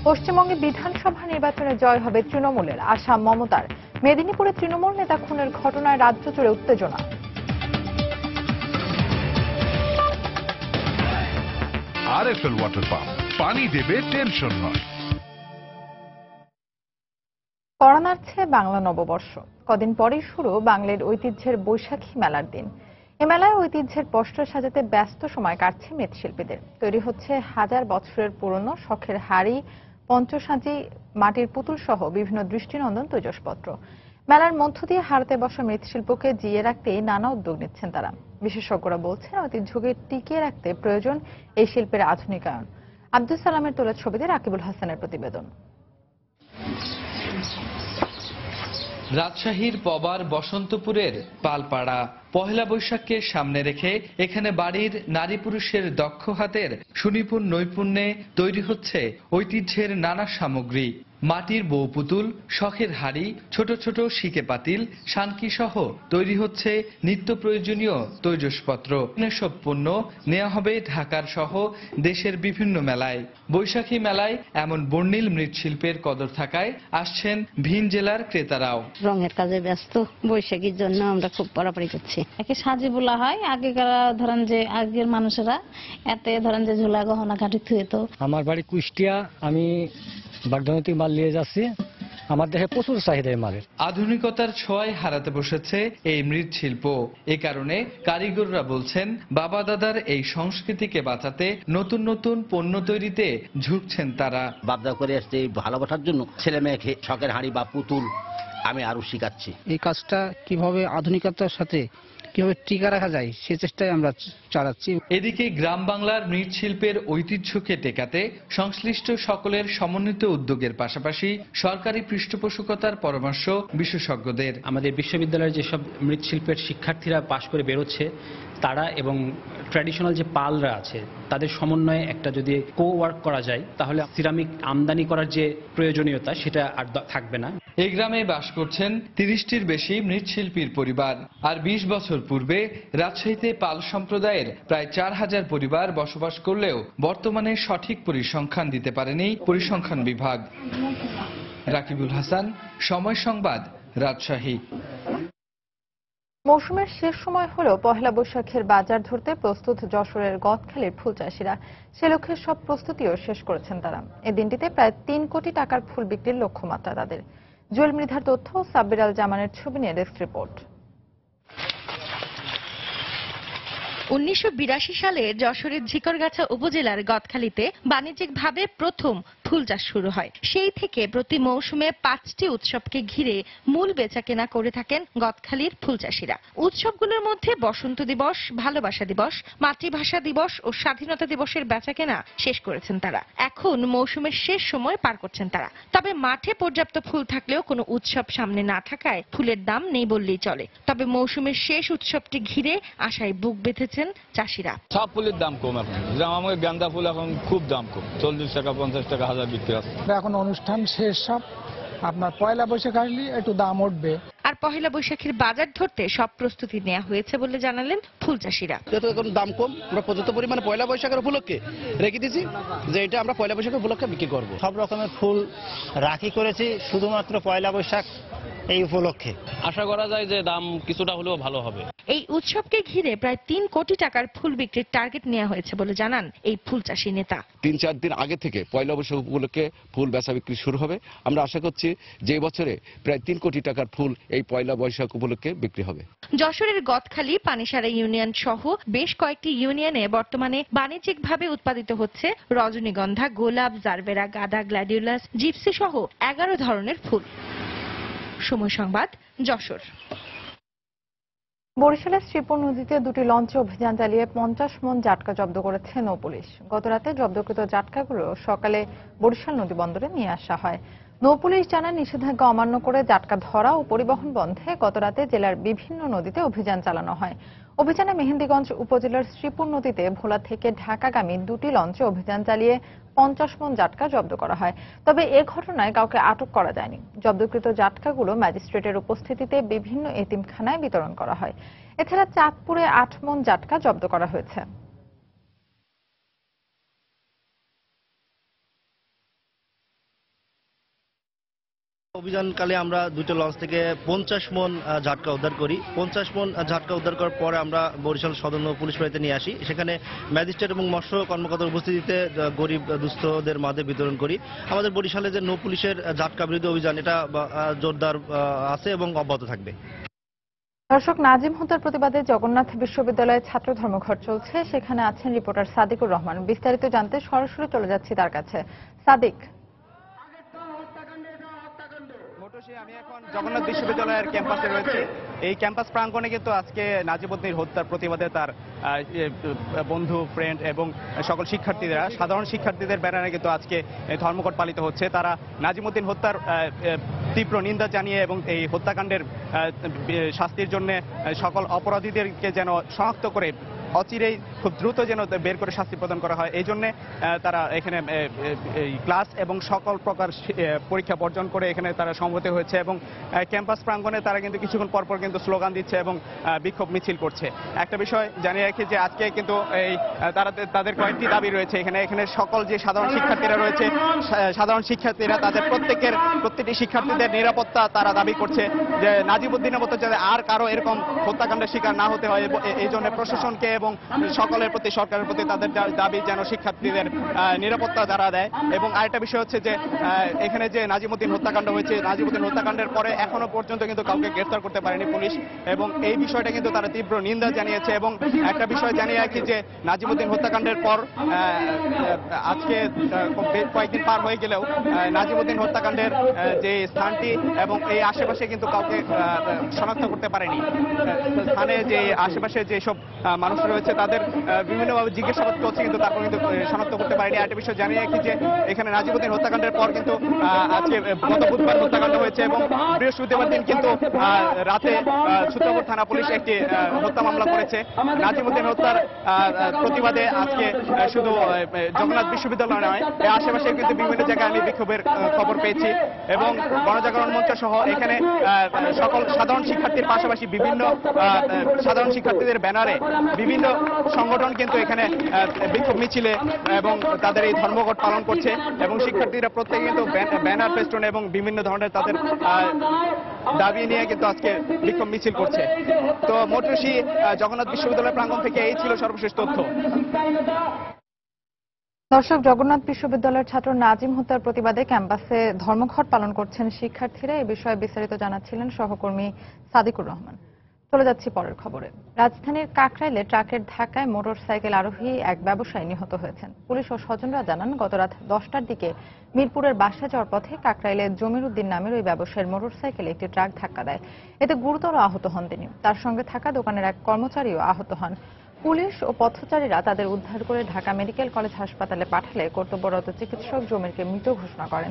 পশ্চিমবঙ্গে বিধানসভা নির্বাচনে জয় হবে তৃণমূলের, আশা মমতার। মেদিনীপুরে তৃণমূল নেতা খুনের ঘটনায় রাজ্য জুড়ে উত্তেজনা। RFL ওয়াটার পাম্প, পানি দেবে, টেনশন নয়। পড়া নাড়ছে বাংলা নববর্ষ। কদিন পরেই শুরু বাংলার ঐতিহ্যের বৈশাখী মেলার দিন। এ মেলায় ঐতিহ্যের পোস্টার সাজাতে ব্যস্ত সময় কাটছে মৃৎশিল্পীদের। তৈরি হচ্ছে 1000 বছরের পুরনো শখের হাড়ি, পঞ্চসাজি, মাটির পুতুল সহ বিভিন্ন দৃষ্টিনন্দন তৈজসপত্র। মেলার মধ্য দিয়ে হারাতে বসা মৃৎশিল্পকে জিয়ে রাখতে নানা উদ্যোগ নিচ্ছেন তারা। বিশেষজ্ঞরা বলছেন ঐতিহ্যকে টিকিয়ে রাখতে প্রয়োজন এই শিল্পের আধুনিকায়ন। আব্দুল সালামের তোলা ছবিতে রাকিবুল হাসানের প্রতিবেদন। রাজশাহীর পবার বসন্তপুরের পালপাড়া। পহেলা বৈশাখকে সামনে রেখে এখানে বাড়ির নারী পুরুষের দক্ষ হাতের সুনিপুণ নৈপুণ্যে তৈরি হচ্ছে ঐতিহ্যের নানা সামগ্রী। মাটির বউ পুতুল, শখের হাড়ি, ছোট ছোট শিকে পাতিল, শানকি সহ তৈরি হচ্ছে নিত্য প্রয়োজনীয় তৈজসপত্র। এসব পণ্য নেওয়া হবে ঢাকার সহ দেশের বিভিন্ন মেলায়। বৈশাখী মেলায় এমন বর্ণিল মৃৎশিল্পের কদর থাকায় আসছেন ভিন জেলার ক্রেতারাও। রঙের কাজে ব্যস্ত, বৈশাখীর জন্য আমরা খুব পড়াপড়ি করছি। একে সাজি বলা হয়। আগেকার ধরেন যে আগের মানুষেরা এতে ধরেন যে ঝোলা গহনা কাটি থুয়ে। তো আমার বাড়ি কুষ্টিয়া, আমি বাগদানৈতিক মাল নিয়ে যাচ্ছি। আমার দেশে প্রচুর চাহিদা এই মালের। আধুনিকতার ছোঁয়ায় হারাতে বসেছে এই মৃৎশিল্প। এ কারণে কারিগররা বলছেন বাবা দাদার এই সংস্কৃতিকে বাঁচাতে নতুন নতুন পণ্য তৈরিতে ঝুঁকছেন তারা। বাপদা করে আসছে ভালোবাসার জন্য ছেলে মেয়েকে শখের হাঁড়ি বা পুতুল আমি আরো শিখাচ্ছি। এই কাজটা কিভাবে আধুনিকতার সাথে কিভাবে টিকা রাখা যায় সে চেষ্টায় আমরা চালাচ্ছি। এদিকে গ্রাম বাংলার মৃৎশিল্পের ঐতিহ্যকে টেকাতে সংশ্লিষ্ট সকলের সমন্বিত উদ্যোগের পাশাপাশি সরকারি পৃষ্ঠপোষকতার পরামর্শ বিশেষজ্ঞদের। আমাদের বিশ্ববিদ্যালয়ের যেসব মৃৎশিল্পের শিক্ষার্থীরা পাশ করে বেরোচ্ছে তারা এবং ট্র্যাডিশনাল যে পালরা আছে তাদের সমন্বয়ে একটা যদি কো ওয়ার্ক করা যায় তাহলে সিরামিক আমদানি করার যে প্রয়োজনীয়তা সেটা আর থাকবে না। এই গ্রামে বাস করছেন 30টির বেশি মৃৎশিল্পীর পরিবার। আর 20 বছর পূর্বে রাজশাহীতে পাল সম্প্রদায়ের প্রায় 4000 পরিবার বসবাস করলেও বর্তমানে সঠিক পরিসংখ্যান দিতে পারেনি পরিসংখ্যান বিভাগ। রাকিবুল হাসান, সময় সংবাদ, রাজশাহী। মৌসুমের শেষ সময় হলেও পহেলা বৈশাখের বাজার ধরতে প্রস্তুত যশোরের গদখালির ফুল চাষিরা। সে লক্ষ্যে সব প্রস্তুতিও শেষ করেছেন তারা। এই দিনটিতে প্রায় 3 কোটি টাকার ফুল বিক্রির লক্ষ্যমাত্রা তাদের। জুয়েল মৃধার তথ্য, সাব্বির আল জামানের ছবি নিয়ে ডেস্ক রিপোর্ট। 1982 সালে যশোরের ঝিকরগাছা উপজেলার গদখালিতে বাণিজ্যিকভাবে প্রথম ফুল চাষ শুরু হয়। সেই থেকে প্রতি মৌসুমে 5টি উৎসবকে ঘিরে মূল বেচাকেনা করে থাকেন গদখালির ফুল চাষিরা। উৎসবগুলোর মধ্যে বসন্ত দিবস, ভালোবাসা দিবস, মাতৃভাষা দিবস ও স্বাধীনতা দিবসের বেচাকেনা শেষ করেছেন তারা। এখন মৌসুমের শেষ সময় পার করছেন তারা। তবে মাঠে পর্যাপ্ত ফুল থাকলেও কোনো উৎসব সামনে না থাকায় ফুলের দাম নেই বললেই চলে। তবে মৌসুমের শেষ উৎসবটি ঘিরে আশায় বুক বেঁধেছেন চাষিরা। সব ফুলের দাম কম এখন, যেমন আমাদের গাঁদা ফুল এখন খুব দাম কম, 40 টাকা 50 টাকা হাজার বিক্রি আছে। এখন অনুষ্ঠান শেষ, সব আপনার পয়লা বৈশাখ আসলে একটু দাম উঠবে। আর পহেলা বৈশাখের বাজার ধরতে সব প্রস্তুতি নেওয়া হয়েছে বলে জানালেন ফুল চাষিরা। যেহেতু এখন দাম কম, আমরা পর্যাপ্ত পরিমাণে পয়লা বৈশাখের উপলক্ষে রেখে দিয়েছি যে এটা আমরা পয়লা বৈশাখের উপলক্ষে বিক্রি করব। সব রকমের ফুল রাখি করেছি শুধুমাত্র পয়লা বৈশাখ এই উপলক্ষে। আশা করা যায় যে দাম কিছুটা হলেও ভালো হবে। এই উৎসবকে ঘিরে প্রায় 3 কোটি টাকার ফুল বিক্রির টার্গেট নেওয়া হয়েছে বলে জানান এই ফুল চাষী নেতা। 3-4 দিন আগে থেকে পয়লা বৈশাখ উপলক্ষে ফুল বেচা বিক্রি শুরু হবে। আমরা আশা করছি যে বছরে প্রায় 3 কোটি টাকার ফুল এই পয়লা বৈশাখ উপলক্ষে বিক্রি হবে। যশোরের গদখালি, পানিসারা ইউনিয়ন সহ বেশ কয়েকটি ইউনিয়নে বর্তমানে বাণিজ্যিকভাবে উৎপাদিত হচ্ছে রজনীগন্ধা, গোলাপ, জারবেরা, গাঁদা, গ্ল্যাডিওলাস, জিপসি সহ 11 ধরনের ফুল। সময় সংবাদ, যশোর। বরিশালের শ্রীপুর নদীতে 2টি লঞ্চে অভিযান চালিয়ে 50 মণ জাটকা জব্দ করেছে নৌপুলিশ। গতরাতে জব্দকৃত জাটকাগুলো সকালে বরিশাল নদী বন্দরে নিয়ে আসা হয়। নৌপুলিশ জানায়, নিষেধাজ্ঞা অমান্য করে জাটকা ধরা ও পরিবহন বন্ধে গতরাতে জেলার বিভিন্ন নদীতে অভিযান চালানো হয়। অভিযানে মেহেন্দিগঞ্জ উপজেলার শ্রীপুর নদীতে ভোলা থেকে ঢাকাগামী 2টি লঞ্চে অভিযান চালিয়ে 50 মণ জাটকা জব্দ করা হয়। তবে এ ঘটনায় কাউকে আটক করা যায়নি। জব্দকৃত জাটকাগুলো ম্যাজিস্ট্রেটের উপস্থিতিতে বিভিন্ন এতিমখানায় বিতরণ করা হয়। এছাড়া চাঁদপুরে 8 মণ জাটকা জব্দ করা হয়েছে। অভিযানকালে আমরা 2টি লঞ্চ থেকে 50 মণ ঝাটকা উদ্ধার করি। 50 মণ ঝাটকা উদ্ধার করার পরে আমরা বরিশাল সদর নৌ পুলিশ বাড়িতে নিয়ে আসি। সেখানে ম্যাজিস্ট্রেট এবং মৎস্য কর্মকর্তার উপস্থিতিতে গরিব দুস্থদের মাঝে বিতরণ করি। আমাদের বরিশালে যে নৌ পুলিশের ঝাটকা বিরোধী অভিযান এটা জোরদার আছে এবং অব্যাহত থাকবে। দর্শক, নাজিম হত্যার প্রতিবাদে জগন্নাথ বিশ্ববিদ্যালয়ে ছাত্র ধর্মঘট চলছে। সেখানে আছেন রিপোর্টার সাদিকুর রহমান। বিস্তারিত জানতে সরাসরি চলে যাচ্ছি তার কাছে। সাদিক। আমি এখন জগন্নাথ বিশ্ববিদ্যালয়ের ক্যাম্পাসে রয়েছে। এই ক্যাম্পাস প্রাঙ্গণে কিন্তু আজকে নাজিমউদ্দিন হত্যার প্রতিবাদে তার বন্ধু, ফ্রেন্ড এবং সকল শিক্ষার্থীরা, সাধারণ শিক্ষার্থীদের ব্যানারে কিন্তু আজকে ধর্মঘট পালিত হচ্ছে। তারা নাজিমউদ্দিন হত্যার তীব্র নিন্দা জানিয়ে এবং এই হত্যাকাণ্ডের শাস্তির জন্য সকল অপরাধীদেরকে যেন শনাক্ত করে অচিরেই খুব দ্রুত যেন বের করে শাস্তি প্রদান করা হয়, এই জন্য তারা এখানে ক্লাস এবং সকল প্রকার পরীক্ষা বর্জন করে এখানে তারা সমবেত হয়েছে এবং ক্যাম্পাস প্রাঙ্গণে তারা কিন্তু কিছুক্ষণ পরপর কিন্তু স্লোগান দিচ্ছে এবং বিক্ষোভ মিছিল করছে। একটা বিষয় জানিয়ে রাখি যে আজকে কিন্তু এই তাদের কয়েকটি দাবি রয়েছে। এখানে সকল যে সাধারণ শিক্ষার্থীরা রয়েছে, সাধারণ শিক্ষার্থীরা তাদের প্রত্যেকটি শিক্ষার্থীদের নিরাপত্তা তারা দাবি করছে, যে নাজিমউদ্দিনের মতো যাতে আর কারো এরকম হত্যাকাণ্ডের শিকার না হতে হয়। এই জন্য প্রশাসনকে এবং সকলের প্রতি, সরকারের প্রতি তাদের দাবি যেন শিক্ষার্থীদের নিরাপত্তা তারা দেয়। এবং আরেকটা বিষয় হচ্ছে যে এখানে যে নাজিমউদ্দিন হত্যাকাণ্ড হয়েছে, নাজিমউদ্দিন হত্যাকাণ্ডের পরে এখনো পর্যন্ত কিন্তু কাউকে গ্রেফতার করতে পারেনি পুলিশ, এবং এই বিষয়টা কিন্তু তারা তীব্র নিন্দা জানিয়েছে। এবং একটা বিষয় জানিয়ে রাখি যে নাজিমউদ্দিন হত্যাকাণ্ডের পর আজকে কয়েকদিন পার হয়ে গেলেও নাজিমউদ্দিন হত্যাকাণ্ডের যে স্থানটি এবং এই আশেপাশে কিন্তু কাউকে শনাক্ত করতে পারেনি। স্থানে যে আশেপাশে যেসব মানুষ রয়েছে তাদের বিভিন্নভাবে জিজ্ঞাসাবাদ করছে, কিন্তু তারপর কিন্তু শনাক্ত করতে পারেনি। আরেকটা বিষয় জানিয়ে রাখি যে এখানে নাজিমউদ্দিন হত্যাকাণ্ডের পর কিন্তু আজকে গত বুধবার হত্যাকাণ্ড হয়েছে এবং বৃহস্পতিবার দিন কিন্তু রাতে সূত্রপুর থানা পুলিশ একটি হত্যা মামলা করেছে। নাজিমউদ্দিন হত্যার প্রতিবাদে আজকে শুধু জগন্নাথ বিশ্ববিদ্যালয় নয়, এর আশেপাশে কিন্তু বিভিন্ন জায়গায় আমি বিক্ষোভের খবর পেয়েছি এবং গণজাগরণ মঞ্চ সহ এখানে সকল সাধারণ শিক্ষার্থীর পাশাপাশি বিভিন্ন সাধারণ শিক্ষার্থীদের ব্যানারে বিভিন্ন সংগঠন কিন্তু এখানে বিক্ষোভ মিছিলে এবং তাদের এই ধর্মঘট পালন করছে এবং শিক্ষার্থীরা প্রত্যেকে কিন্তু ব্যানার ফেস্টুন এবং বিভিন্ন ধরনের তাদের দাবি নিয়ে কিন্তু আজকে বিক্ষোভ মিছিল করছে। তো মটরশী জগন্নাথ বিশ্ববিদ্যালয় প্রাঙ্গণ থেকে এই ছিল সর্বশেষ তথ্য। দর্শক, জগন্নাথ বিশ্ববিদ্যালয়ের ছাত্র নাজিম হত্যার প্রতিবাদে ক্যাম্পাসে ধর্মঘট পালন করছেন শিক্ষার্থীরা। এ বিষয়ে বিস্তারিত জানাচ্ছিলেন সহকর্মী সাদিকুর রহমান। চলে যাচ্ছি পরের খবরে। রাজধানীর কাকরাইলে ট্রাকের ধাক্কায় মোটরসাইকেল আরোহী এক ব্যবসায়ী নিহত হয়েছেন। পুলিশ ও স্বজনরা জানান, গত রাত 10টার দিকে মিরপুরের বাসায় যাওয়ার পথে কাকরাইলে জমির উদ্দিন নামের ওই ব্যবসায়ীর মোটরসাইকেলে একটি ট্রাক ধাক্কা দেয়। এতে গুরুতর আহত হন তিনি। তার সঙ্গে থাকা দোকানের এক কর্মচারীও আহত হন। পুলিশ ও পথচারীরা তাদের উদ্ধার করে ঢাকা মেডিকেল কলেজ হাসপাতালে পাঠালে কর্তব্যরত চিকিৎসক জমিরকে মৃত ঘোষণা করেন।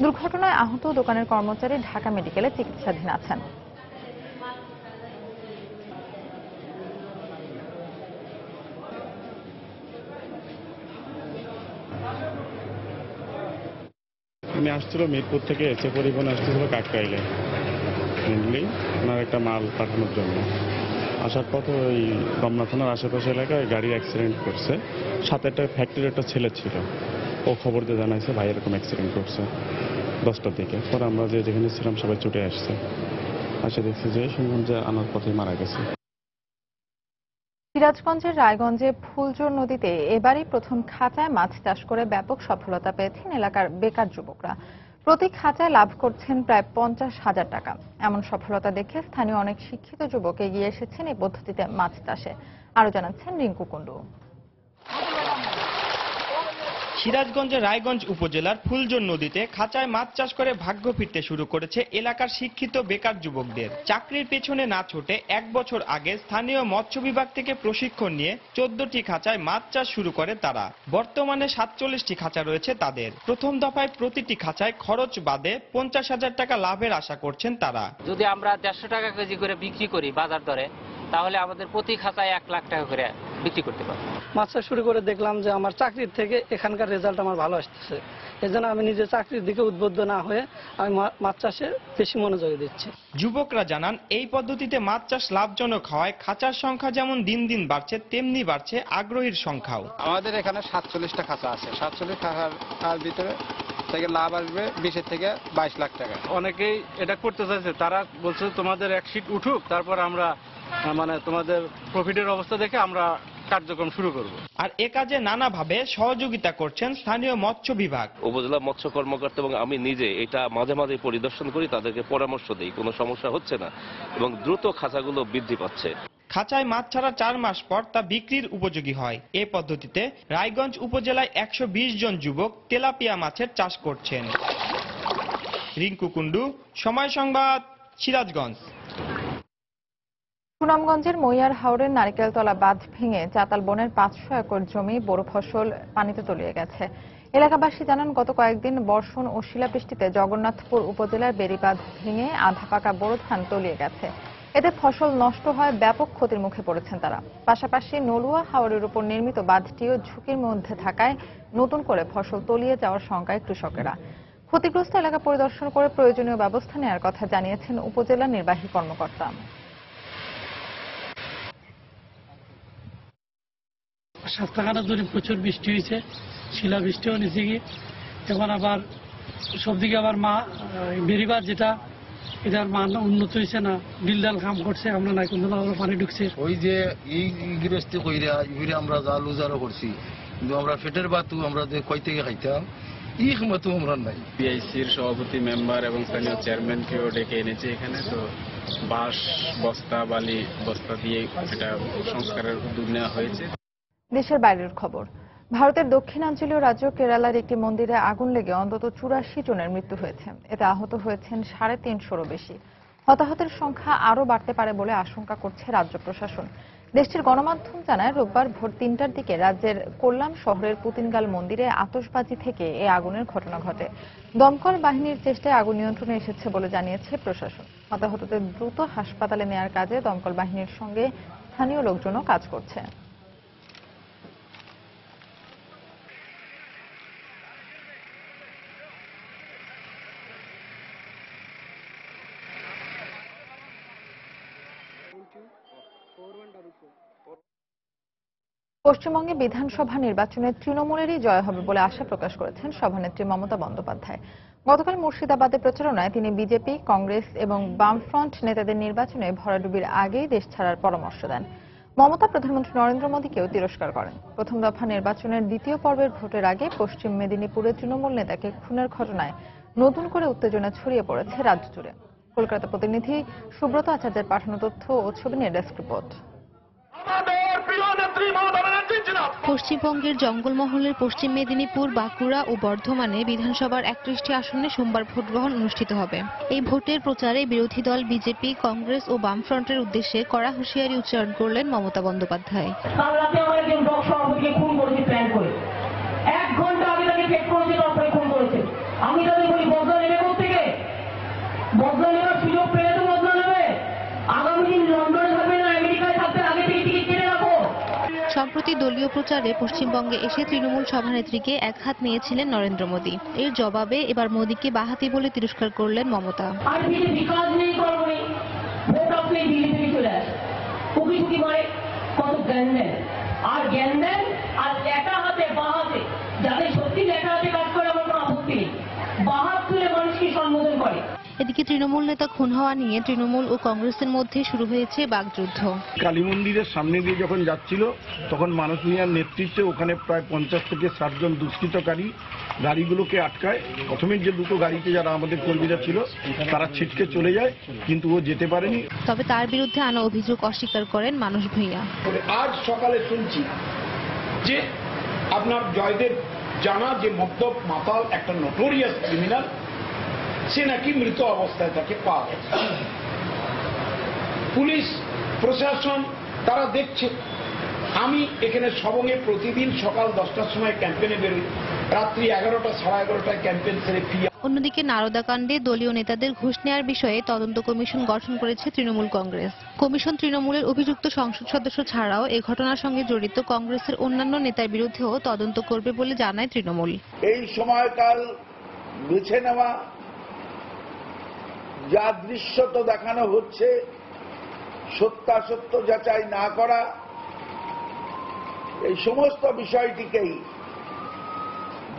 দুর্ঘটনায় আহত দোকানের কর্মচারী ঢাকা মেডিকেলে চিকিৎসাধীন আছেন। উনি আসছিল মিরপুর থেকে এসে পরিবহন আসতেছিল কাকরাইলে, মেনলি ওনার একটা মাল পাঠানোর জন্য। আসার পথে ওই রমনা থানার আশেপাশে এলাকায় গাড়ি অ্যাক্সিডেন্ট করছে। সাথে একটা ফ্যাক্টরির একটা ছেলে ছিল, ও খবর দিয়ে জানাইছে ভাই এরকম অ্যাক্সিডেন্ট করছে 10টার দিকে। পরে আমরা যেখানে ছিলাম সবাই ছুটে আসছে, আসে দেখছি যে শুনলাম যে আনার পথে মারা গেছে। সিরাজগঞ্জের রায়গঞ্জে ফুলজোর নদীতে এবারই প্রথম খাঁচায় মাছ চাষ করে ব্যাপক সফলতা পেয়েছেন এলাকার বেকার যুবকরা। প্রতি খাঁচায় লাভ করছেন প্রায় 50,000 টাকা। এমন সফলতা দেখে স্থানীয় অনেক শিক্ষিত যুবক এগিয়ে এসেছেন এই পদ্ধতিতে মাছ চাষে। আরো জানাচ্ছেন রিঙ্কু কুন্ডু। সিরাজগঞ্জের রায়গঞ্জ উপজেলার ফুলজোর নদীতে খাঁচায় মাছ চাষ করে ভাগ্য ফিরতে শুরু করেছে এলাকার শিক্ষিত বেকার যুবকদের। চাকরির পেছনে না ছুটে 1 বছর আগে স্থানীয় মৎস্য বিভাগ থেকে প্রশিক্ষণ নিয়ে 14টি খাঁচায় মাছ চাষ শুরু করে তারা। বর্তমানে 47টি খাঁচা রয়েছে তাদের। প্রথম দফায় প্রতিটি খাঁচায় খরচ বাদে 50,000 টাকা লাভের আশা করছেন তারা। যদি আমরা 150 টাকা কেজি করে বিক্রি করি বাজার দরে, তাহলে আমাদের প্রতি খাঁচায় 1 লাখ টাকা করে বিক্রি করতে পারবো। মাছ চাষ শুরু করে দেখলাম যে আমার চাকরির থেকে এখানকার রেজাল্ট আমার ভালো আসতেছে। এজন্য আমি নিজে চাকরির দিকে উদ্বুদ্ধ না হয়ে আমি মাছ চাষে বেশি মনোযোগ দিচ্ছি। যুবকরা জানান, এই পদ্ধতিতে মাছ চাষ লাভজনক হওয়ায় খাঁচার সংখ্যা যেমন দিন দিন বাড়ছে, তেমনি বাড়ছে আগ্রহীর সংখ্যাও। আমাদের এখানে 47টা খাঁচা আছে। 47 খাঁচার ভিতরে থেকে লাভ আসবে 20 থেকে 22 লাখ টাকা। অনেকেই এটা করতে চাইছে, তারা বলছে তোমাদের এক শীট উঠুক, তারপর আমরা তোমাদের প্রফিটের অবস্থা দেখে আমরা কার্যক্রম শুরু করব। আর এ কাজে নানাভাবে সহযোগিতা করছেন স্থানীয় মৎস্য বিভাগ। উপজেলা মৎস্য কর্মকর্তা এবং আমি নিজে এটা মাঝে মাঝে পরিদর্শন করি, তাদেরকে পরামর্শ দিই, কোনো সমস্যা হচ্ছে না এবং দ্রুত খাঁচাগুলো বৃদ্ধি পাচ্ছে। খাঁচায় মাছ ছাড়া 4 মাস পর তা বিক্রির উপযোগী হয়। এ পদ্ধতিতে রায়গঞ্জ উপজেলায় 120 জন যুবক তেলাপিয়া মাছের চাষ করছেন। রিঙ্কু কুন্ডু, সময় সংবাদ, সিরাজগঞ্জ। সুনামগঞ্জের মইয়ার হাওরের নারিকেলতলা বাঁধ ভেঙে চাতাল বনের 500 একর জমি বোরো ফসল পানিতে তলিয়ে গেছে। এলাকাবাসী জানান, গত কয়েকদিন বর্ষণ ও শিলাবৃষ্টিতে জগন্নাথপুর উপজেলার বেড়িবাঁধ ভেঙে আধা পাকা বোরো ধান তলিয়ে গেছে। এতে ফসল নষ্ট হয়, ব্যাপক ক্ষতির মুখে পড়েছেন তারা। পাশাপাশি নলুয়া হাওরের উপর নির্মিত বাঁধটিও ঝুঁকির মধ্যে থাকায় নতুন করে ফসল তলিয়ে যাওয়ার শঙ্কায় কৃষকেরা। ক্ষতিগ্রস্ত এলাকা পরিদর্শন করে প্রয়োজনীয় ব্যবস্থা নেওয়ার কথা জানিয়েছেন উপজেলা নির্বাহী কর্মকর্তা। সপ্তাহখানা ধরে প্রচুর বৃষ্টি হয়েছে, শিলা বৃষ্টিও নিচে গিয়ে এখন আবার সব দিকে আবার বেড়িবাঁধ যেটা এটার মান উন্নত হয়েছে না, ডিলডাল কাম করছে, আমরা নাই কিন্তু পানি ঢুকছে। ওই যে এই গৃহস্থী কইরা ইউরে আমরা জাল উজারও করছি, কিন্তু আমরা পেটের বাতু আমরা যে কই থেকে খাইতাম এই ক্ষমতা আমরা নাই। পিআইসির সভাপতি মেম্বার এবং স্থানীয় চেয়ারম্যানকেও ডেকে এনেছে এখানে, তো বাঁশ বস্তা বালি বস্তা দিয়ে এটা সংস্কারের উদ্যোগ নেওয়া হয়েছে। দেশের বাইরের খবর। ভারতের দক্ষিণাঞ্চলীয় রাজ্য কেরালার একটি মন্দিরে আগুন লেগে অন্তত 84 জনের মৃত্যু হয়েছে। এতে আহত হয়েছেন 350-এরও বেশি। হতাহতের সংখ্যা আরও বাড়তে পারে বলে আশঙ্কা করছে রাজ্য প্রশাসন। দেশটির গণমাধ্যম জানায় রোববার ভোর ৩টার দিকে রাজ্যের কোল্লাম শহরের পুতিনগাল মন্দিরে আতশবাজি থেকে এই আগুনের ঘটনা ঘটে। দমকল বাহিনীর চেষ্টায় আগুন নিয়ন্ত্রণে এসেছে বলে জানিয়েছে প্রশাসন। হতাহতদের দ্রুত হাসপাতালে নেয়ার কাজে দমকল বাহিনীর সঙ্গে স্থানীয় লোকজনও কাজ করছে। পশ্চিমবঙ্গে বিধানসভা নির্বাচনে তৃণমূলেরই জয় হবে বলে আশা প্রকাশ করেছেন সভানেত্রী মমতা বন্দ্যোপাধ্যায়। গতকাল মুর্শিদাবাদে প্রচারণায় তিনি বিজেপি, কংগ্রেস এবং বামফ্রন্ট নেতাদের নির্বাচনে ভরাডুবির আগেই দেশ ছাড়ার পরামর্শ দেন। মমতা প্রধানমন্ত্রী নরেন্দ্র মোদীকেও তিরস্কার করেন। প্রথম দফা নির্বাচনের দ্বিতীয় পর্বের ভোটের আগে পশ্চিম মেদিনীপুরে তৃণমূল নেতাকে খুনের ঘটনায় নতুন করে উত্তেজনা ছড়িয়ে পড়েছে রাজ্য জুড়ে। কলকাতা প্রতিনিধি সুব্রত আচার্যের পাঠানো তথ্য ও ছবি নিয়ে ডেস্ক রিপোর্ট। পশ্চিমবঙ্গের জঙ্গলমহলের পশ্চিম মেদিনীপুর, বাঁকুড়া ও বর্ধমানে বিধানসভার 31টি আসনে সোমবার ভোট গ্রহণ অনুষ্ঠিত হবে। এই ভোটের প্রচারে বিরোধী দল বিজেপি, কংগ্রেস ও বামফ্রন্টের উদ্দেশ্যে কড়া হুঁশিয়ারি উচ্চারণ করলেন মমতা বন্দ্যোপাধ্যায়। সম্প্রতি দলীয় প্রচারে পশ্চিমবঙ্গে এসে তৃণমূল সভানেত্রীকে একহাত নিয়েছিলেন নরেন্দ্র মোদী। এর জবাবে এবার মোদীকে বাহাতি বলে তিরস্কার করলেন মমতা। এদিকে তৃণমূল নেতা খুন হওয়া নিয়ে তৃণমূল ও কংগ্রেসের মধ্যে শুরু হয়েছে বাগযুদ্ধ। কালী মন্দিরের সামনে দিয়ে যখন যাচ্ছিল তখন মানস ভূঁইয়ার নেতৃত্বে ওখানে প্রায় 50 থেকে 60 জন দুষ্কৃতকারী গাড়িগুলোকে আটকায়। প্রথমে যে দুটো গাড়িতে যারা আমাদের কর্মীরা ছিল তারা ছিটকে চলে যায়, কিন্তু ও যেতে পারেনি। তবে তার বিরুদ্ধে আনা অভিযোগ অস্বীকার করেন মানস ভূঁইয়া। আজ সকালে শুনছি যে আপনার জয়দেব জানা যে মদ্যপ মাতাল একটা নোটোরিয়াস ক্রিমিনাল, সে নাকি মৃত অবস্থায় তাকে পাওয়া গেছে। পুলিশ প্রশাসন তারা দেখছে। আমি এখানে সবঙ্গে প্রতিদিন সকাল 10টার সময় ক্যাম্পেনে বেরোই, রাত্রি 11টা সাড়ে 11টায় ক্যাম্পেন সেরে ফিরে। অন্যদিকে নারদাকাণ্ডে দলীয় নেতাদের ঘুষ নেওয়ার বিষয়ে তদন্ত কমিশন গঠন করেছে তৃণমূল কংগ্রেস। কমিশন তৃণমূলের অভিযুক্ত সংসদ সদস্য ছাড়াও এই ঘটনার সঙ্গে জড়িত কংগ্রেসের অন্যান্য নেতার বিরুদ্ধেও তদন্ত করবে বলে জানায় তৃণমূল। এই সময়কাল বেছে নেওয়া, যা দৃশ্যত দেখানো হচ্ছে, সত্যাসত্য যাচাই না করা, এই সমস্ত বিষয়টিকেই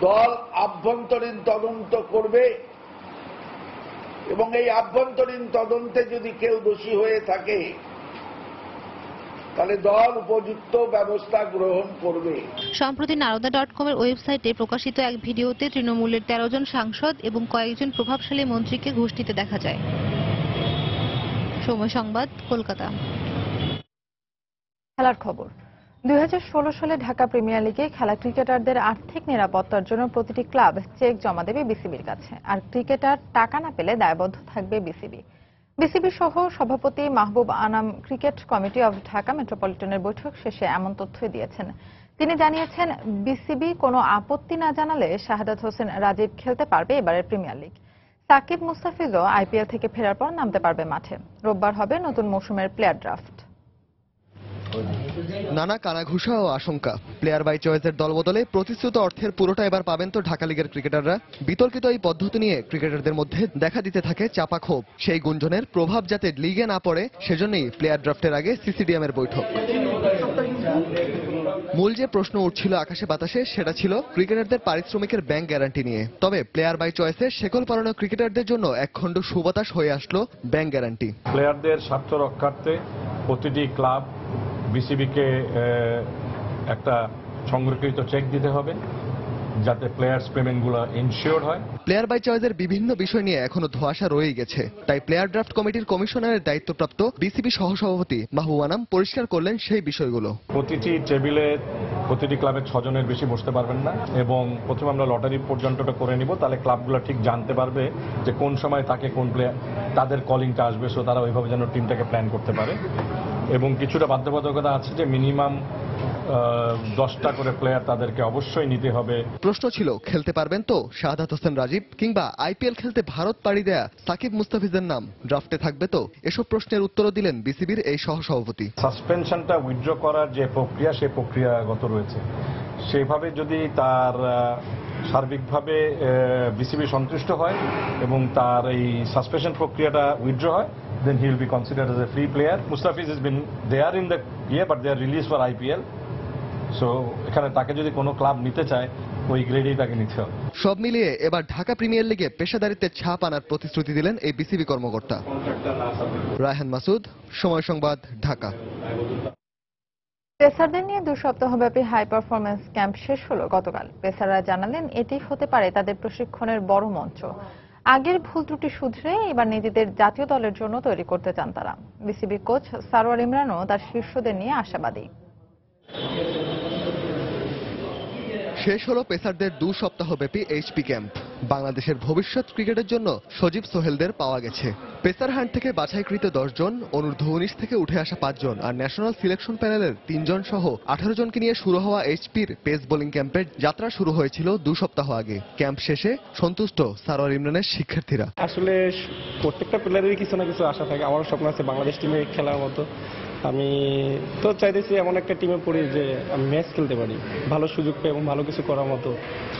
দল আভ্যন্তরীণ তদন্ত করবে এবং এই আভ্যন্তরীণ তদন্তে যদি কেউ দোষী হয়ে থাকে তাহলে দল উপযুক্ত ব্যবস্থা গ্রহণ করবে। সম্প্রতি নারদা.com-এর ওয়েবসাইটে প্রকাশিত এক ভিডিওতে তৃণমূলের 13 জন সাংসদ এবং কয়েকজন প্রভাবশালী মন্ত্রীকে ঘুষ দিতে দেখা যায়। সময় সংবাদ, কলকাতা। খেলার খবর। 2016 সালে ঢাকা প্রিমিয়ার লিগে খেলা ক্রিকেটারদের আর্থিক নিরাপত্তার জন্য প্রতিটি ক্লাব চেক জমা দেবে বিসিবির কাছে। আর ক্রিকেটার টাকা না পেলে দায়বদ্ধ থাকবে বিসিবি। বিসিবি সহ সভাপতি Mahbub Anam cricket committee of Dhaka মেট্রোপলিটনের বৈঠক শেষে এমন তথ্যই দিয়েছেন। তিনি জানিয়েছেন, বিসিবি কোনো আপত্তি না জানালে শাহাদাত হোসেন রাজীব খেলতে পারবে এবারের প্রিমিয়ার লিগ। সাকিব মুস্তাফিজও আইপিএল থেকে ফেরার পর নামতে পারবে মাঠে। রোববার হবে নতুন মৌসুমের প্লেয়ার ড্রাফট। নানা কানাঘুষা ও আশঙ্কা। প্লেয়ার বাই চয়েসের দলবদলে প্রতিশ্রুত অর্থের পুরোটা এবার পাবেন তো ঢাকা লিগের ক্রিকেটাররা। বিতর্কিত এই পদ্ধতি নিয়ে ক্রিকেটারদের মধ্যে দেখা দিতে থাকে চাপা ক্ষোভ। সেই গুঞ্জনের প্রভাব যাতে লিগে না পড়ে সেজন্যই প্লেয়ার ড্রাফটের আগে সিসিডিএমের বৈঠক। মূল যে প্রশ্ন উঠছিল আকাশে বাতাসে সেটা ছিল ক্রিকেটারদের পারিশ্রমিকের ব্যাংক গ্যারান্টি নিয়ে। তবে প্লেয়ার বাই চয়েসে শেকল পরানো ক্রিকেটারদের জন্য এক খণ্ড সুবাতাস হয়ে আসলো ব্যাংক গ্যারান্টি। প্লেয়ারদের স্বার্থ রক্ষার্থে প্রতিটি ক্লাব বিসিবিকে একটা সংরক্ষিত চেক দিতে হবে যাতে প্লেয়ার্স পেমেন্টগুলো ইনশিওর হয়। প্লেয়ার বাই চয়েসের বিভিন্ন বিষয় নিয়ে এখনো ধোঁয়াশা রয়ে গেছে। তাই প্লেয়ার ড্রাফট কমিটির কমিশনারের দায়িত্বপ্রাপ্ত বিসিবি সহসভাপতি মাহবুব আনাম পরিষ্কার করলেন সেই বিষয়গুলো। প্রতিটি টেবিলে প্রতিটি ক্লাবের 6 জনের বেশি বসতে পারবেন না এবং প্রথমে আমরা লটারি পর্যন্তটা করে নিব, তাহলে ক্লাবগুলো ঠিক জানতে পারবে যে কোন সময় তাকে কোন প্লেয়ার তাদের কলিংটা আসবে, সো তারা ওইভাবে যেন টিমটাকে প্ল্যান করতে পারে। এবং কিছুটা বাধ্যবাধকতা আছে যে মিনিমাম 10টা করে প্লেয়ার তাদেরকে অবশ্যই নিতে হবে। প্রশ্ন ছিল খেলতে পারবেন তো শাহাদাত হোসেন রাজীব, কিংবা আইপিএল খেলতে ভারত পাড়ি দেয়া সাকিব মুস্তাফিজের নাম ড্রাফটে থাকবে তো? এসব প্রশ্নের উত্তরও দিলেন বিসিবির এই সহসভাপতি। সাসপেনশনটা উইথড্র করার যে প্রক্রিয়া, সেই প্রক্রিয়াগত রয়েছে, সেইভাবে যদি তার সার্বিকভাবে বিসিবি সন্তুষ্ট হয় এবং তার এই সাসপেনশন প্রক্রিয়াটা উইথড্র হয়, then he will be considered as a free player. Mustafiz has been there in the year, but they are released for IPL. So এখানে তাকে যদি কোনো ক্লাব নিতে চায়, ওই গ্রেডেই তাকে নিতে হবে। সব মিলিয়ে এবার ঢাকা প্রিমিয়ার লিগে পেশাদারিত্বের ছাপ আনার প্রতিশ্রুতি দিলেন এই বিসিবি কর্মকর্তা। রায়হান মাসুদ, সময় সংবাদ, ঢাকা। পেসারদের নিয়ে 2 সপ্তাহব্যাপী হাই পারফরমেন্স ক্যাম্প শেষ হলো গতকাল। পেসাররা জানালেন এটি হতে পারে তাদের প্রশিক্ষণের বড় মঞ্চ। আগের ভুল ত্রুটি শুধরে এবার নিজেদের জাতীয় দলের জন্য তৈরি করতে চান তারা। বিসিবি কোচ সারোয়ার ইমরানও তার শীর্ষদের নিয়ে আশাবাদী। শেষ হলো পেসারদের 2 সপ্তাহব্যাপী এইচপি ক্যাম্প। বাংলাদেশের ভবিষ্যৎ ক্রিকেটের জন্য সজীব সোহেলদের পাওয়া গেছে। পেসার হান্ট থেকে বাছাইকৃত 10 জন, অনূর্ধ্ব 19 থেকে উঠে আসা 5 জন আর ন্যাশনাল সিলেকশন প্যানেলের 3 জন সহ 18 জনকে নিয়ে শুরু হওয়া এইচপির পেস বোলিং ক্যাম্পের যাত্রা শুরু হয়েছিল 2 সপ্তাহ আগে। ক্যাম্প শেষে সন্তুষ্ট সারোয়ার ইমরানের শিক্ষার্থীরা। আসলে প্রত্যেকটা প্লেয়ারেরই কিছু না কিছু আশা থাকে। আমারও স্বপ্ন আছে বাংলাদেশ টিমে খেলার মতো। আমি তো চাইতেছি এমন একটা টিমে পড়ি যে আমি ম্যাচ খেলতে পারি, ভালো সুযোগ পেয়ে এবং ভালো কিছু করার মতো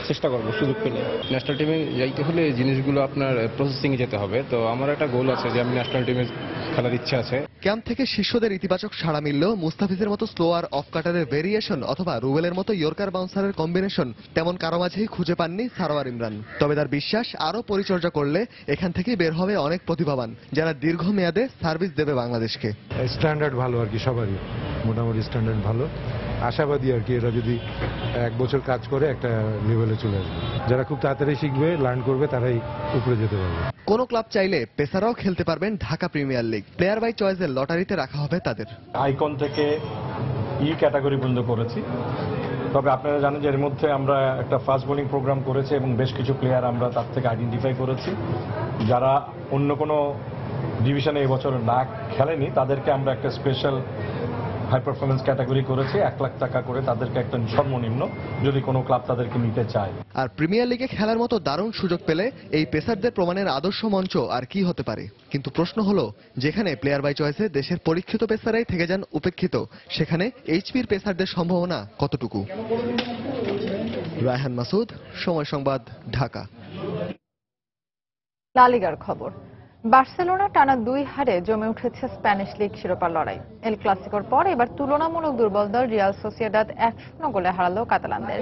চেষ্টা করবো সুযোগ পেলে। ন্যাশনাল টিমে যাইতে হলে জিনিসগুলো আপনার প্রসেসিং যেতে হবে, তো আমার একটা গোল আছে যে আমি ন্যাশনাল টিমে খেলার ইচ্ছা আছে। ক্যাম্প থেকে শিষ্যদের ইতিবাচক সাড়া মিললেও মুস্তাফিজের মতো স্লোয়ার অফ কাটারের ভেরিয়েশন অথবা রুবেলের মতো ইয়র্কার বাউন্সারের কম্বিনেশন তেমন কারো মাঝেই খুঁজে পাননি সারোয়ার ইমরান। তবে তার বিশ্বাস আরও পরিচর্যা করলে এখান থেকেই বের হবে অনেক প্রতিভাবান, যারা দীর্ঘমেয়াদে সার্ভিস দেবে বাংলাদেশকে। স্ট্যান্ডার্ড ভালো আর কি, সবারই মোটামুটি স্ট্যান্ডার্ড ভালো। আশাবাদী আর কি, এরা যদি 1 বছর কাজ করে একটা লেভেলে চলে আসবে। যারা খুব তাড়াতাড়ি শিখবে, লার্ন করবে, তারাই উপরে যেতে পারবে। কোন ক্লাব চাইলে পেসারাও খেলতে পারবেন Dhaka premier league. Player by চয়েসের লটারিতে রাখা হবে তাদের। আইকন থেকে ক্যাটাগরি পর্যন্ত করেছি, তবে আপনারা জানেন যে এর মধ্যে আমরা একটা ফাস্ট বোলিং প্রোগ্রাম করেছি এবং বেশ কিছু প্লেয়ার আমরা তার থেকে আইডেন্টিফাই করেছি যারা অন্য কোনো ডিভিশনে এবছর না খেলেনি। তাদেরকে আমরা একটা স্পেশাল হাই পারফরমেন্স ক্যাটাগরি করেছে, 1 লাখ টাকা করে তাদেরকে একটা সর্বনিম্ন, যদি কোনো ক্লাব তাদেরকে নিতে চায়। আর প্রিমিয়ার লিগে খেলার মতো দারুণ সুযোগ পেলে এই পেসারদের প্রমাণের আদর্শ মঞ্চ আর কি হতে পারে। কিন্তু প্রশ্ন হলো, যেখানে প্লেয়ার বাই চয়েসে দেশের পরীক্ষিত পেসারাই থেকে যান উপেক্ষিত, সেখানে এইচপির পেসারদের সম্ভাবনা কতটুকু? রায়হান মাসুদ, সময় সংবাদ, ঢাকা। লা লিগার খবর। বার্সেলোনা টানা 2 হারে জমে উঠেছে স্প্যানিশ লিগ শিরোপার লড়াই। এল ক্লাসিকোর পর এবার তুলনামূলক দুর্বল দল রিয়াল সোসিয়েদাদ 1-0 গোলে হারালো কাতালানদের।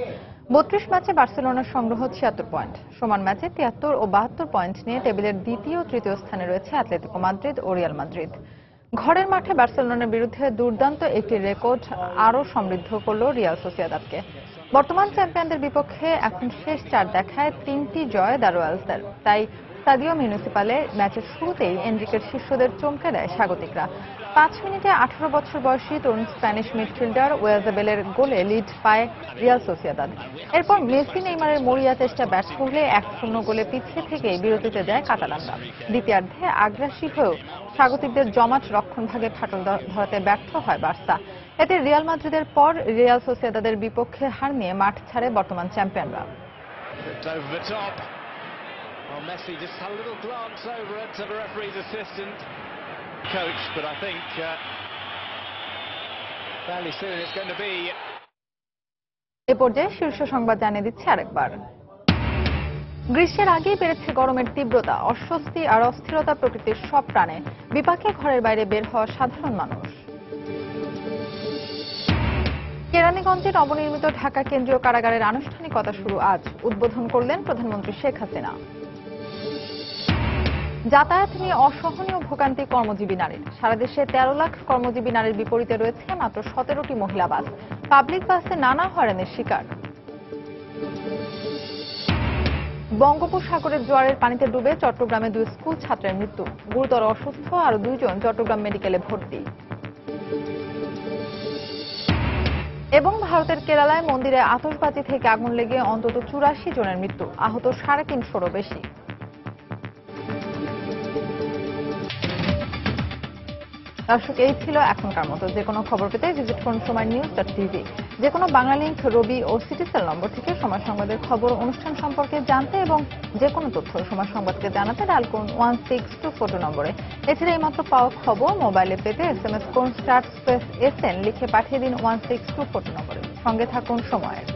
32 ম্যাচে বার্সেলোনার সংগ্রহ 76 পয়েন্ট। সমান ম্যাচে 73 ও 72 পয়েন্ট নিয়ে টেবিলের দ্বিতীয় ও তৃতীয় স্থানে রয়েছে অ্যাটলেটিকো মাদ্রিদ ও রিয়াল মাদ্রিদ। ঘরের মাঠে বার্সেলোনার বিরুদ্ধে দুর্দান্ত একটি রেকর্ড আরও সমৃদ্ধ করল রিয়াল সোসিয়েদাদকে। বর্তমান চ্যাম্পিয়নদের বিপক্ষে এখন শেষ 4 দেখায় 3টি জয় দ্য রয়্যালসদের। তাই স্টাডিও মিউনিসিপালের ম্যাচের শুরুতেই এনরিকের শিষ্যদের চমকে দেয় স্বাগতিকরা। 5 মিনিটে 18 বছর বয়সী তরুণ স্প্যানিশ মিডফিল্ডার ওয়েজাবেলের গোলে লিড পায় রিয়াল সোসিয়েদাদ। এরপর মেসি নেইমারের মরিয়া চেষ্টা ব্যর্থ হলে 1-0 গোলে পিছিয়ে থেকে বিরতিতে যায় কাতালানরা। দ্বিতীয়ার্ধে আগ্রাসী হয়েও স্বাগতিকদের জমাট রক্ষণভাগে ফাটল ধরাতে ব্যর্থ হয় বার্সা। এতে রিয়াল মাদ্রিদের পর রিয়াল সোসিয়েদাদের বিপক্ষে হার নিয়ে মাঠ ছাড়ে বর্তমান চ্যাম্পিয়নরা। Well, Messi just had a little glance over it to the referee's assistant coach, but I think fairly soon it's going to be. এ পর্যায়ে শীর্ষ সংবাদ জানিয়ে দিচ্ছে আরেকবার। গ্রীষ্মের আগেই বেড়েছে গরমের তীব্রতা, অস্বস্তি আর অস্থিরতা প্রকৃতির সব প্রাণে। বিপাকে ঘরের বাইরে বের হওয়া সাধারণ মানুষ। কেরানীগঞ্জে নবনির্মিত ঢাকা কেন্দ্রীয় কারাগারের আনুষ্ঠানিকতা শুরু আজ। উদ্বোধন করলেন প্রধানমন্ত্রী শেখ হাসিনা। যাতায়াত নিয়ে অসহনীয় ভোগান্তি কর্মজীবী নারীর। সারা দেশে 13 লাখ কর্মজীবী নারীর বিপরীতে রয়েছে মাত্র 17টি মহিলা বাস। পাবলিক বাসে নানা হয়রানির শিকার। বঙ্গোপসাগরের জোয়ারের পানিতে ডুবে চট্টগ্রামে 2 স্কুল ছাত্রের মৃত্যু। গুরুতর অসুস্থ আরো 2 জন চট্টগ্রাম মেডিকেলে ভর্তি। এবং ভারতের কেরালায় মন্দিরে আতশবাজি থেকে আগুন লেগে অন্তত 84 জনের মৃত্যু, আহত 350-রও বেশি। দর্শক, এই ছিল এখনকার মতো। যে কোনো খবর পেতে ভিজিট করুন সময়নিউজ.tv। যে কোনো বাংলা লিংক, রবি ও সিটিসেল নম্বর থেকে সময় সংবাদের খবর অনুষ্ঠান সম্পর্কে জানতে এবং যে কোনো তথ্য সময় সংবাদকে জানাতে ডায়াল করুন 16242 নম্বরে। এছাড়া এইমাত্র পাওয়া খবর মোবাইলে পেতে SMS করুন *SN লিখে পাঠিয়ে দিন 16242 নম্বরে। সঙ্গে থাকুন সময়ের।